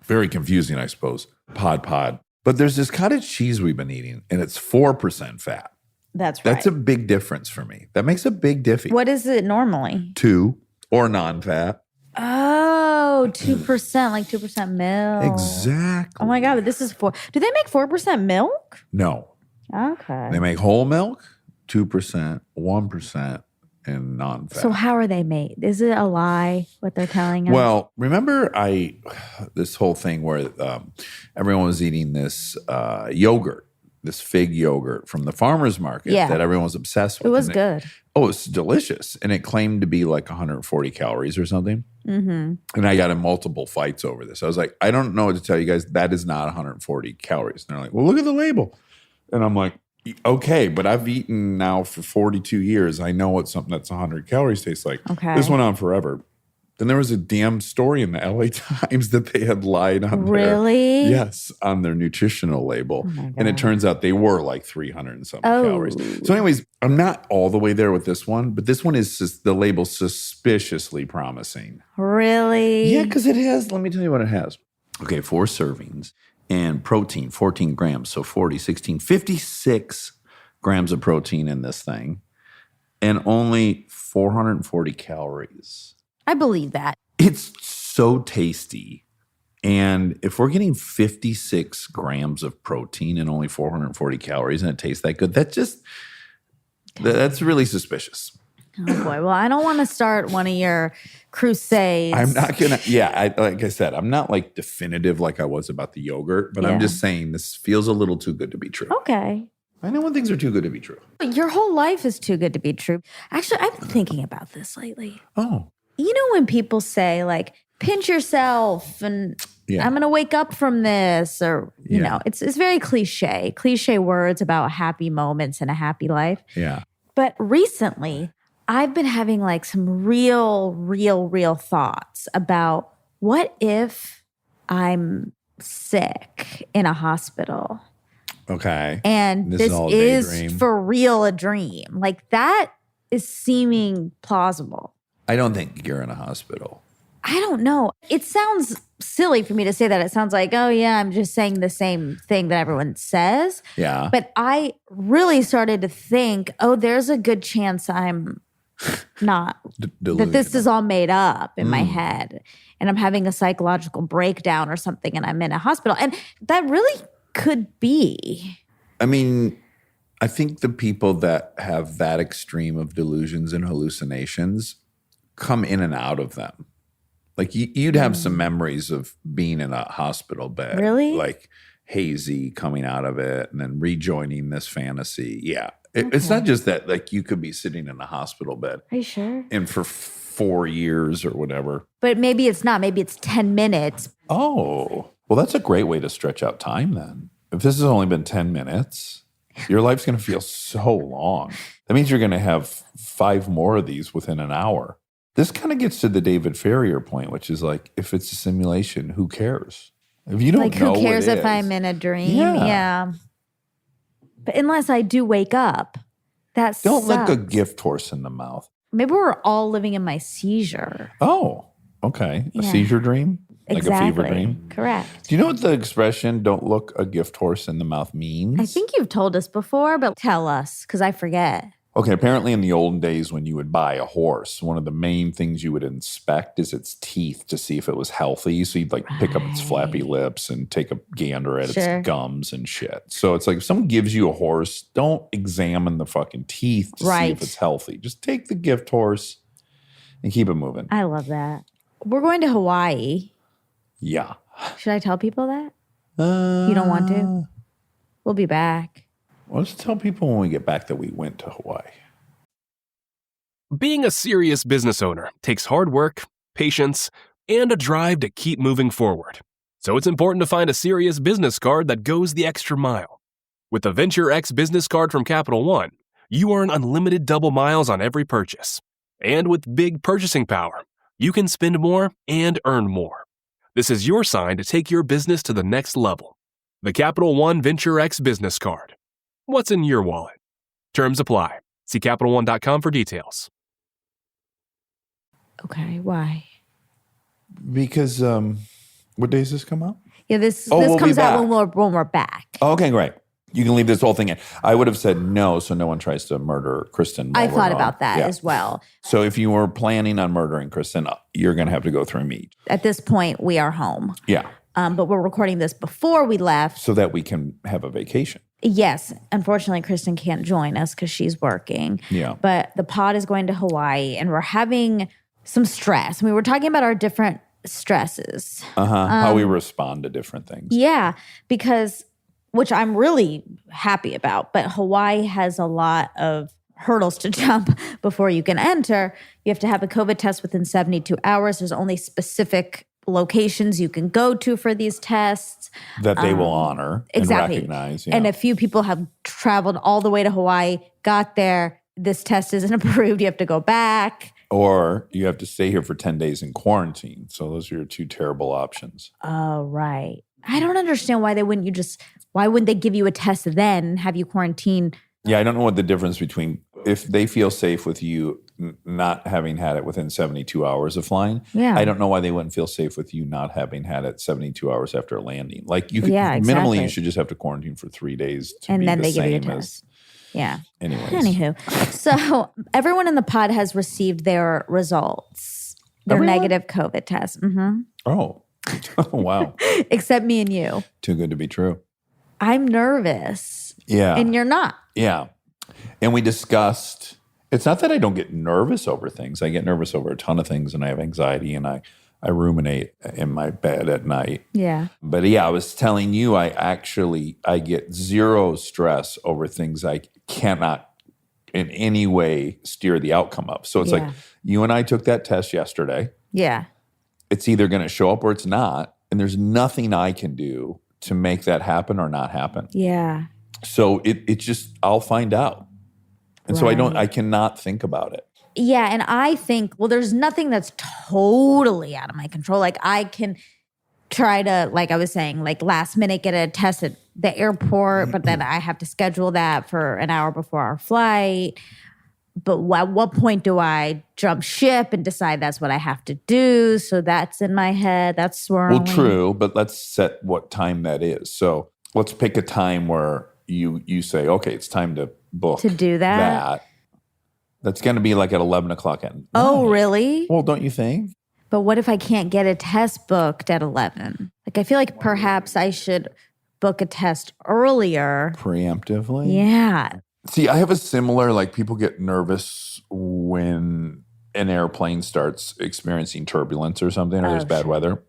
Very confusing, I suppose. Pod. But there's this cottage cheese we've been eating, and it's 4% fat. That's right. That's a big difference for me. That makes a big difference. What is it normally? 2 or non-fat. Oh, 2%, like 2% milk. Exactly. Oh my God, but this is 4. Do they make 4% milk? No. Okay. They make whole milk, 2%, 1%, and non-fat. So how are they made? Is it a lie what they're telling us? Well, remember this whole thing where everyone was eating this yogurt, this fig yogurt from the farmer's market that everyone was obsessed with. It was good. It's delicious. And it claimed to be like 140 calories or something. Mm-hmm. And I got in multiple fights over this. I was like, I don't know what to tell you guys. That is not 140 calories. And they're like, well, look at the label. And I'm like, okay, but I've eaten now for 42 years. I know what something that's 100 calories tastes like. Okay. This went on forever. Then there was a damn story in the LA Times that they had lied on on their nutritional label. Oh and it turns out they were like 300 and something calories. So anyways, I'm not all the way there with this one, but this one is the label suspiciously promising. Really? Yeah, because it has, let me tell you what it has. Okay, 4 servings and protein, 14 grams. So 40, 16, 56 grams of protein in this thing and only 440 calories. I believe that. It's so tasty. And if we're getting 56 grams of protein and only 440 calories and it tastes that good, that's really suspicious. Oh boy. Well, I don't want to start one of your crusades. I'm not going to, like I said, I'm not like definitive like I was about the yogurt, but I'm just saying this feels a little too good to be true. Okay. I know when things are too good to be true. Your whole life is too good to be true. Actually, I've been thinking about this lately. Oh. You know when people say like, pinch yourself and I'm going to wake up from this or, you know, it's very cliche words about happy moments and a happy life. Yeah. But recently I've been having like some real thoughts about what if I'm sick in a hospital? Okay. And this is for real a dream. Like that is seeming plausible. I don't think you're in a hospital. I don't know. It sounds silly for me to say that. It sounds like, oh yeah, I'm just saying the same thing that everyone says. Yeah. But I really started to think, oh, there's a good chance I'm not, that this is all made up in my head and I'm having a psychological breakdown or something and I'm in a hospital. And that really could be. I mean, I think the people that have that extreme of delusions and hallucinations come in and out of them. Like you'd have some memories of being in a hospital bed. Really? Like hazy coming out of it and then rejoining this fantasy. Yeah. It's not just that, like you could be sitting in a hospital bed. Are you sure? And for 4 years or whatever. But maybe it's not. Maybe it's 10 minutes. Oh, well, that's a great way to stretch out time then. If this has only been 10 minutes, your life's going to feel so long. That means you're going to have 5 more of these within an hour. This kind of gets to the David Farrier point, which is like, if it's a simulation, who cares? If you don't like, know who cares what if I'm in a dream? Yeah. But unless I do wake up, that Don't sucks. lick a gift horse in the mouth. Maybe we're all living in my seizure. Oh, okay. A Yeah. seizure dream? Like Exactly. a fever dream? Correct. Do you know what the expression, don't look a gift horse in the mouth means? I think you've told us before, but tell us because I forget. Okay, apparently in the olden days when you would buy a horse, one of the main things you would inspect is its teeth to see if it was healthy. So you'd like pick up its flappy lips and take a gander at its gums and shit. So it's like if someone gives you a horse, don't examine the fucking teeth to see if it's healthy. Just take the gift horse and keep it moving. I love that. We're going to Hawaii. Yeah. Should I tell people that? You don't want to? We'll be back. Well, let's tell people when we get back that we went to Hawaii. Being a serious business owner takes hard work, patience, and a drive to keep moving forward. So it's important to find a serious business card that goes the extra mile. With the Venture X business card from Capital One, you earn unlimited double miles on every purchase. And with big purchasing power, you can spend more and earn more. This is your sign to take your business to the next level. The Capital One Venture X business card. What's in your wallet? Terms apply. See CapitalOne.com for details. Okay, why? Because what days does this come out? Yeah, this we'll comes be out back. when we're back. Oh, okay, great. You can leave this whole thing in. I would have said no, so no one tries to murder Kristen. I while we're thought gone. about that Yeah. as well. So if you were planning on murdering Kristen, you're going to have to go through me. At this point, we are home. Yeah. But we're recording this before we left. So that we can have a vacation. Yes. Unfortunately, Kristen can't join us because she's working. Yeah. But the pod is going to Hawaii and we're having some stress. I mean, we're talking about our different stresses. How we respond to different things. Yeah. Because, which I'm really happy about, but Hawaii has a lot of hurdles to jump before you can enter. You have to have a COVID test within 72 hours. There's only specific locations you can go to for these tests. That they will honor exactly. and recognize. Yeah. And a few people have traveled all the way to Hawaii, got there, this test isn't approved, you have to go back. Or you have to stay here for 10 days in quarantine. So those are your two terrible options. Oh, right. I don't understand why why wouldn't they give you a test then and have you quarantine? Yeah, I don't know what the difference between if they feel safe with you not having had it within 72 hours of flying. Yeah. I don't know why they wouldn't feel safe with you not having had it 72 hours after landing. Like you could, Yeah, exactly. minimally, you should just have to quarantine for 3 days to And be then the they give you a same test. Yeah. Anyways. Anywho, so everyone in the pod has received their results, their Everyone? negative COVID test. Mm-hmm. Oh, wow. Except me and you. Too good to be true. I'm nervous. Yeah. And you're not. Yeah. And we discussed, it's not that I don't get nervous over things. I get nervous over a ton of things and I have anxiety and I ruminate in my bed at night. Yeah. But yeah, I was telling you, I get zero stress over things I cannot in any way steer the outcome of. So it's like you and I took that test yesterday. Yeah. It's either going to show up or it's not. And there's nothing I can do to make that happen or not happen. Yeah. So it's just, I'll find out. And so I cannot think about it. Yeah. And I think, well, there's nothing that's totally out of my control. Like I can try to, like I was saying, like last minute get a test at the airport, but then I have to schedule that for an hour before our flight. But at what point do I jump ship and decide that's what I have to do? So that's in my head. That's swirling. Well, true, but let's set what time that is. So let's pick a time where you say, okay, it's time to book To do that? That's going to be like at 11 o'clock at night. Oh, really? Well, don't you think? But what if I can't get a test booked at 11? Like I feel like perhaps I should book a test earlier. Preemptively? Yeah. See, I have a similar, like people get nervous when an airplane starts experiencing turbulence or something, or there's bad weather.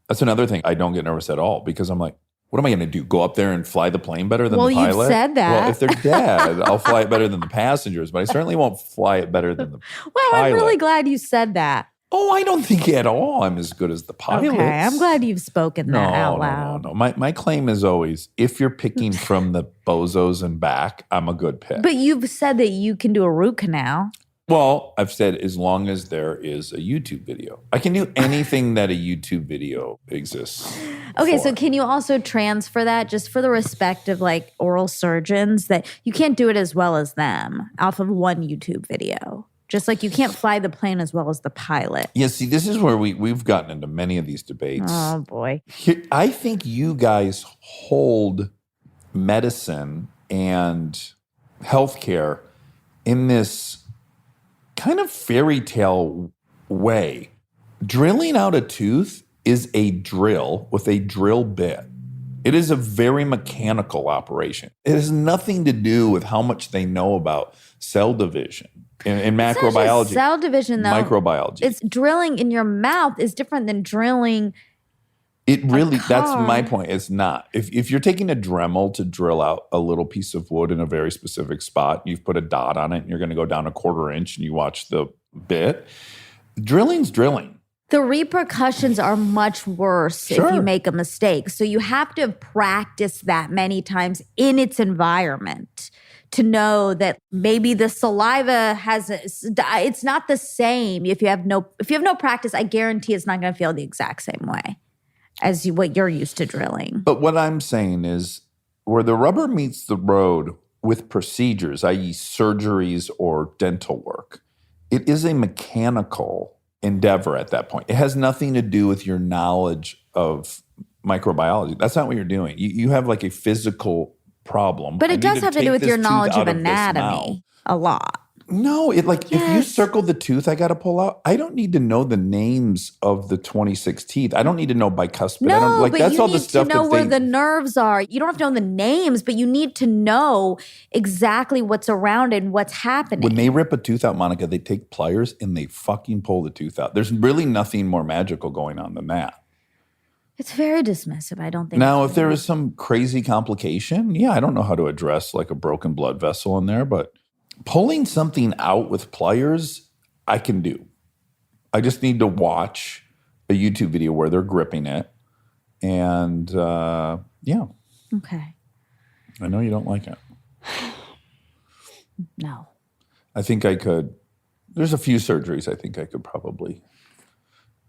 That's another thing. I don't get nervous at all because I'm like, what am I going to do? Go up there and fly the plane better than the pilot? Well, you've said that. Well, if they're dead, I'll fly it better than the passengers, but I certainly won't fly it better than the Well, pilot. I'm really glad you said that. Oh, I don't think at all I'm as good as the pilots. Okay, I'm glad you've spoken that out loud. No. My claim is always, if you're picking from the bozos and back, I'm a good pick. But you've said that you can do a root canal. Well, I've said as long as there is a YouTube video. I can do anything that a YouTube video exists. Okay, for. so can you also transfer that just for the respect of like oral surgeons that you can't do it as well as them off of one YouTube video? Just like you can't fly the plane as well as the pilot. Yeah, see, this is where we've gotten into many of these debates. Oh, boy. I think you guys hold medicine and healthcare in this kind of fairy tale way. Drilling out a tooth is a drill with a drill bit. It is a very mechanical operation. It has nothing to do with how much they know about cell division in macrobiology. It's not just cell division, though. Microbiology. It's drilling in your mouth is different than drilling. It really, that's car. my point. It's not. If you're taking a Dremel to drill out a little piece of wood in a very specific spot, you've put a dot on it and you're going to go down a 1/4 inch and you watch the bit, drilling's drilling. The repercussions are much worse if you make a mistake. So you have to practice that many times in its environment to know that maybe the saliva it's not the same. If you have no practice, I guarantee it's not going to feel the exact same way as what you're used to drilling. But what I'm saying is where the rubber meets the road with procedures, i.e. surgeries or dental work, it is a mechanical endeavor at that point. It has nothing to do with your knowledge of microbiology. That's not what you're doing. You have like a physical problem. But it does have to do with your knowledge of anatomy a lot. No, if you Yes. circle the tooth I got to pull out, I don't need to know the names of the 26 teeth. I don't need to know bicuspid. I don't No, like but that's you all the need to stuff know that where they the nerves are. You don't have to know the names, but you need to know exactly what's around and what's happening. when they rip a tooth out, Monica, they take pliers and they fucking pull the tooth out. There's really nothing more magical going on than that. It's very dismissive. I don't think. Now, it's if there really- is some crazy complication, yeah, I don't know how to address like a broken blood vessel in there, but pulling something out with pliers, I can do. I just need to watch a YouTube video where they're gripping it. And yeah, Okay. I know you don't like it. No. I think I could. There's a few surgeries I think I could probably,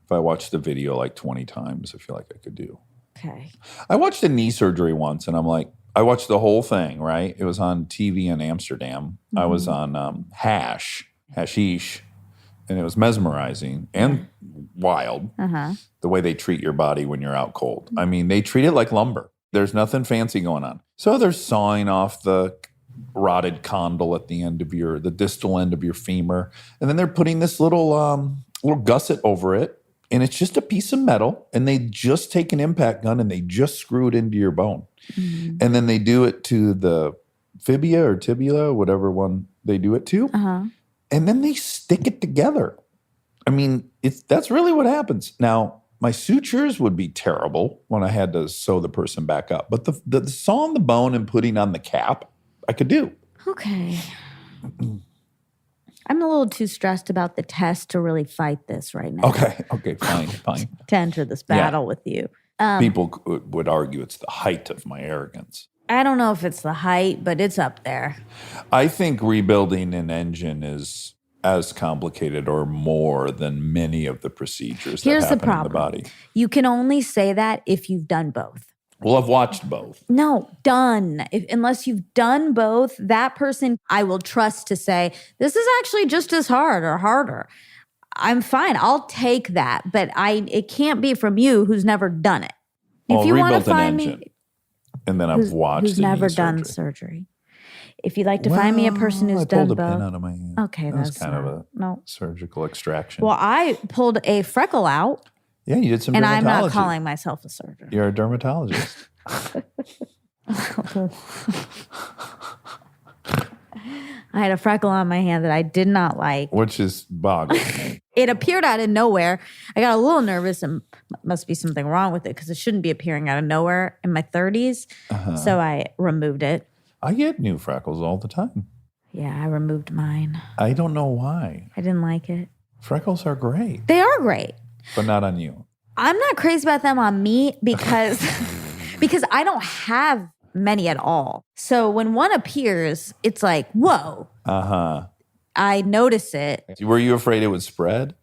if I watched the video like 20 times, I feel like I could do. Okay. I watched a knee surgery once and I'm like, I watched the whole thing, right? It was on TV in Amsterdam. I was on hashish, and it was mesmerizing and wild the way they treat your body when you're out cold. I mean, they treat it like lumber. There's nothing fancy going on. So they're sawing off the rotted condyle at the end of the distal end of your femur. And then they're putting this little gusset over it. And it's just a piece of metal, and they just take an impact gun and they just screw it into your bone. And then they do it to the fibula or tibia, whatever one they do it to. And then they stick it together. I mean, that's really what happens. Now, my sutures would be terrible when I had to sew the person back up. But the sawing the bone and putting on the cap, I could do. Okay. I'm a little too stressed about the test to really fight this right now. Okay, fine. To enter this battle with you. People would argue it's the height of my arrogance. I don't know if it's the height, but it's up there. I think rebuilding an engine is as complicated or more than many of the procedures Here's that the happen in the problem. body. You can only say that if you've done both. Well, I've watched both. No, done. Unless you've done both, that person I will trust to say, this is actually just as hard or harder. I'm fine. I'll take that. But it can't be from you who's never done it. If you want to find me, and then I've watched who's a never knee done surgery. surgery. If you'd like to find me a person who's I done pulled a both. pin out of my hand. Okay, that was that's kind of a no. surgical extraction. Well, I pulled a freckle out, yeah, you did some and dermatology. I'm not calling myself a surgeon. You're a dermatologist. I had a freckle on my hand that I did not like. Which is boggling me. It appeared out of nowhere. I got a little nervous and must be something wrong with it because it shouldn't be appearing out of nowhere in my 30s. So I removed it. I get new freckles all the time. Yeah, I removed mine. I don't know why. I didn't like it. Freckles are great, They are great. but not on you. I'm not crazy about them on me because because I don't have many at all. So when one appears, it's like, whoa. I notice it. Were you afraid it would spread?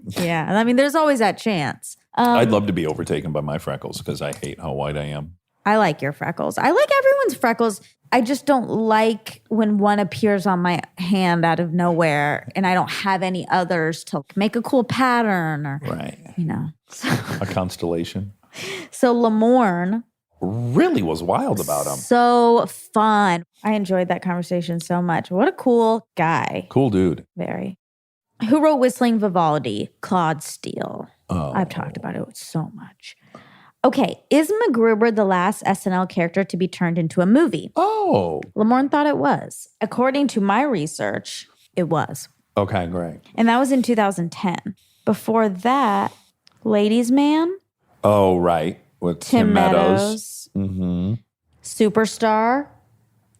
Yeah. I mean, there's always that chance. I'd love to be overtaken by my freckles because I hate how white I am. I like your freckles. I like everyone's freckles. I just don't like when one appears on my hand out of nowhere and I don't have any others to make a cool pattern or, Right. you know. A constellation. So Lamorne. Really was wild about him. So fun. I enjoyed that conversation so much. What a cool guy. Cool dude. Very. Who wrote Whistling Vivaldi? Claude Steele. Oh. I've talked about it so much. Okay, is MacGruber the last SNL character to be turned into a movie? Oh. Lamorne thought it was. According to my research, it was. Okay, great. And that was in 2010. Before that, Ladies Man, Oh, right. With Tim Meadows. Mm-hmm. Superstar.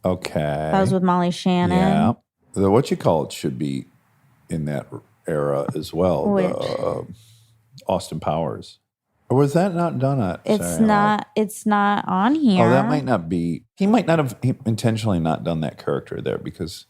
Okay. That was with Molly Shannon. Yeah. The what you call it should be in that era as well. Which? Austin Powers. Or was that not done at It's Saturday Night Live? not. It's not on here. Oh, that might not be. He might not have intentionally not done that character there because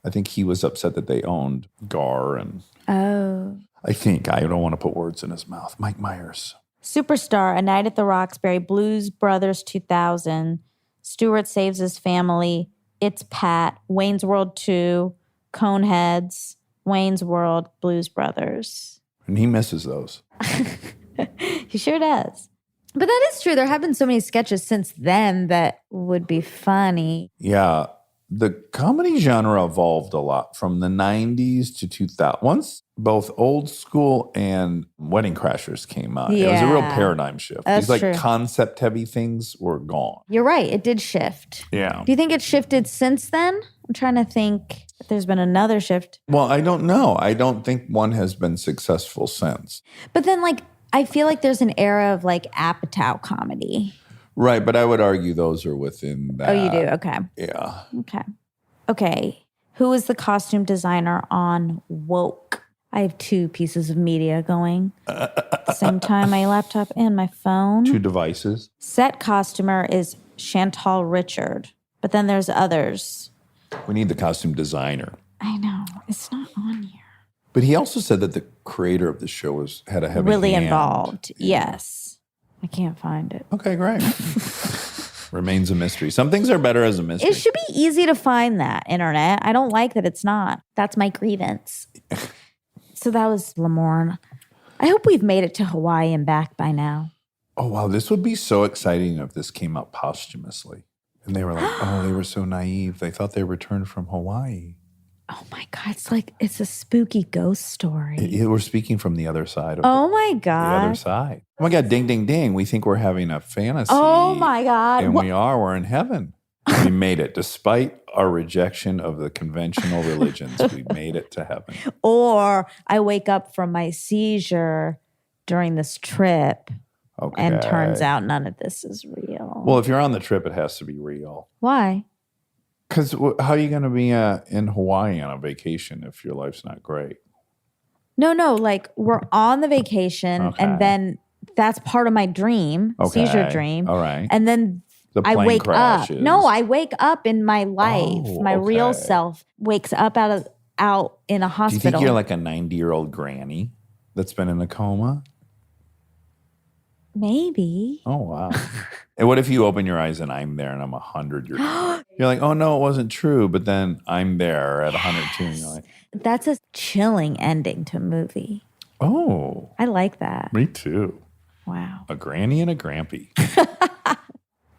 I think he was upset that they owned Gar and Oh. I think I don't want to put words in his mouth. Mike Myers. Superstar, A Night at the Roxbury, Blues Brothers 2000, Stewart Saves His Family, It's Pat, Wayne's World 2, Coneheads, Wayne's World, Blues Brothers. And he misses those. He sure does. But that is true. There have been so many sketches since then that would be funny. Yeah. The comedy genre evolved a lot from the 90s to 2000. Once both Old School and Wedding Crashers came out, it was a real Yeah. paradigm shift. That's These like true. concept heavy things were gone. You're right. It did shift. Yeah. Do you think it shifted since then? I'm trying to think if there's been another shift. Well, I don't know. I don't think one has been successful since. But then, like, I feel like there's an era of like Apatow comedy. Right, but I would argue those are within that. Oh, you do? Okay. Yeah. Okay. Who is the costume designer on Woke? I have 2 pieces of media going at the same time, my laptop and my phone. 2 devices. Set costumer is Chantal Richard, but then there's others. We need the costume designer. I know. It's not on here. But he also said that the creator of the show had a heavy Really hand. involved. Yes. I can't find it. Okay, great. Remains a mystery. Some things are better as a mystery. It should be easy to find that, internet. I don't like that it's not. That's my grievance. So that was Lamorne. I hope we've made it to Hawaii and back by now. Oh, wow. This would be so exciting if this came out posthumously. And they were like, oh, they were so naive. They thought they returned from Hawaii. Oh my God. It's a spooky ghost story. We're speaking from the other side of Oh my the other God. side. Oh my God, ding, ding, ding. We think we're having a fantasy. Oh my God. And What- we're in heaven. We made it. Despite our rejection of the conventional religions, we made it to heaven. Or I wake up from my seizure during this trip Okay. and turns out none of this is real. Well, if you're on the trip, it has to be real. Why? Because how are you going to be in Hawaii on a vacation if your life's not great? No, like we're on the vacation Okay. and then that's part of my dream, seizure dream. All right. And then The I plane wake crashes. up. No, I wake up in my life. Oh, my real okay. self wakes up out in a Do you hospital. think you're like a 90-year-old granny that's been in a coma? Maybe. Oh, wow. And what if you open your eyes and I'm there and I'm 100 years old? You're like, oh, no, it wasn't true. But then I'm there at 102 and you're like, That's a chilling ending to a movie. oh, I like that. me too. Wow. A granny and a grampy.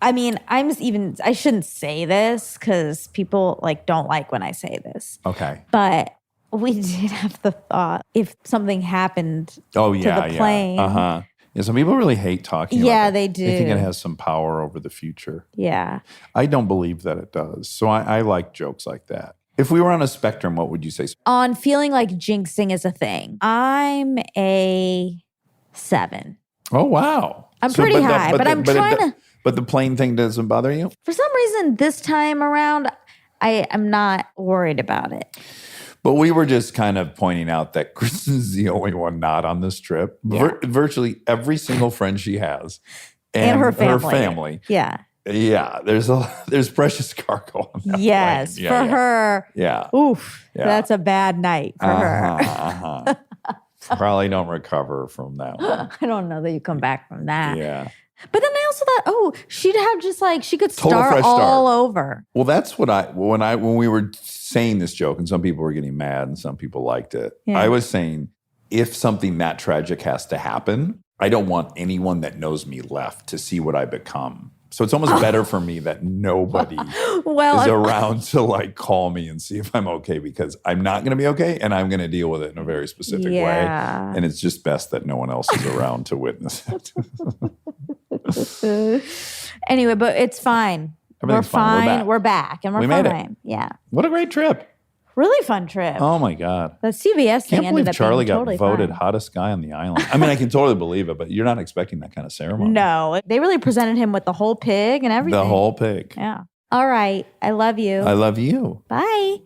I mean, I shouldn't say this because people don't like when I say this. Okay. But we did have the thought if something happened Oh, yeah, the plane. yeah. Uh-huh. Yeah, some people really hate talking about Yeah, that. they They think it do. has some power over the future. Yeah. I don't believe that it does. So I like jokes like that. If we were on a spectrum, what would you say? On feeling like jinxing is a thing, I'm a 7. Oh, wow. I'm pretty high, but I'm trying to. But the plane thing doesn't bother you? For some reason, this time around, I am not worried about it. But we were just kind of pointing out that Chris is the only one not on this trip. Yeah. Virtually every single friend she has. And her family. Yeah. Yeah, there's precious cargo on that Yes. plane. For her. Yeah. Oof. Yeah. That's a bad night for her. Uh-huh. Probably don't recover from that one. I don't know that you come back from that. Yeah. But then I also thought, she'd have she could Total start fresh all start. over. Well, that's what when we were saying this joke, and some people were getting mad and some people liked it. Yeah. I was saying, if something that tragic has to happen, I don't want anyone that knows me left to see what I become. So it's almost better for me that nobody is around to call me and see if I'm okay, because I'm not going to be okay and I'm going to deal with it in a very specific way. And it's just best that no one else is around to witness it. Anyway, but it's fine. Everything's We're fine. fine. We're back. And we're We made it. fine. Yeah. What a great trip. Really fun trip. Oh my God. The CBS thing Can't ended believe up Charlie being got totally voted fine. hottest guy on the island. I mean, I can totally believe it, but you're not expecting that kind of ceremony. No, they really presented him with the whole pig and everything. The whole pig. Yeah. All right. I love you. I love you. Bye.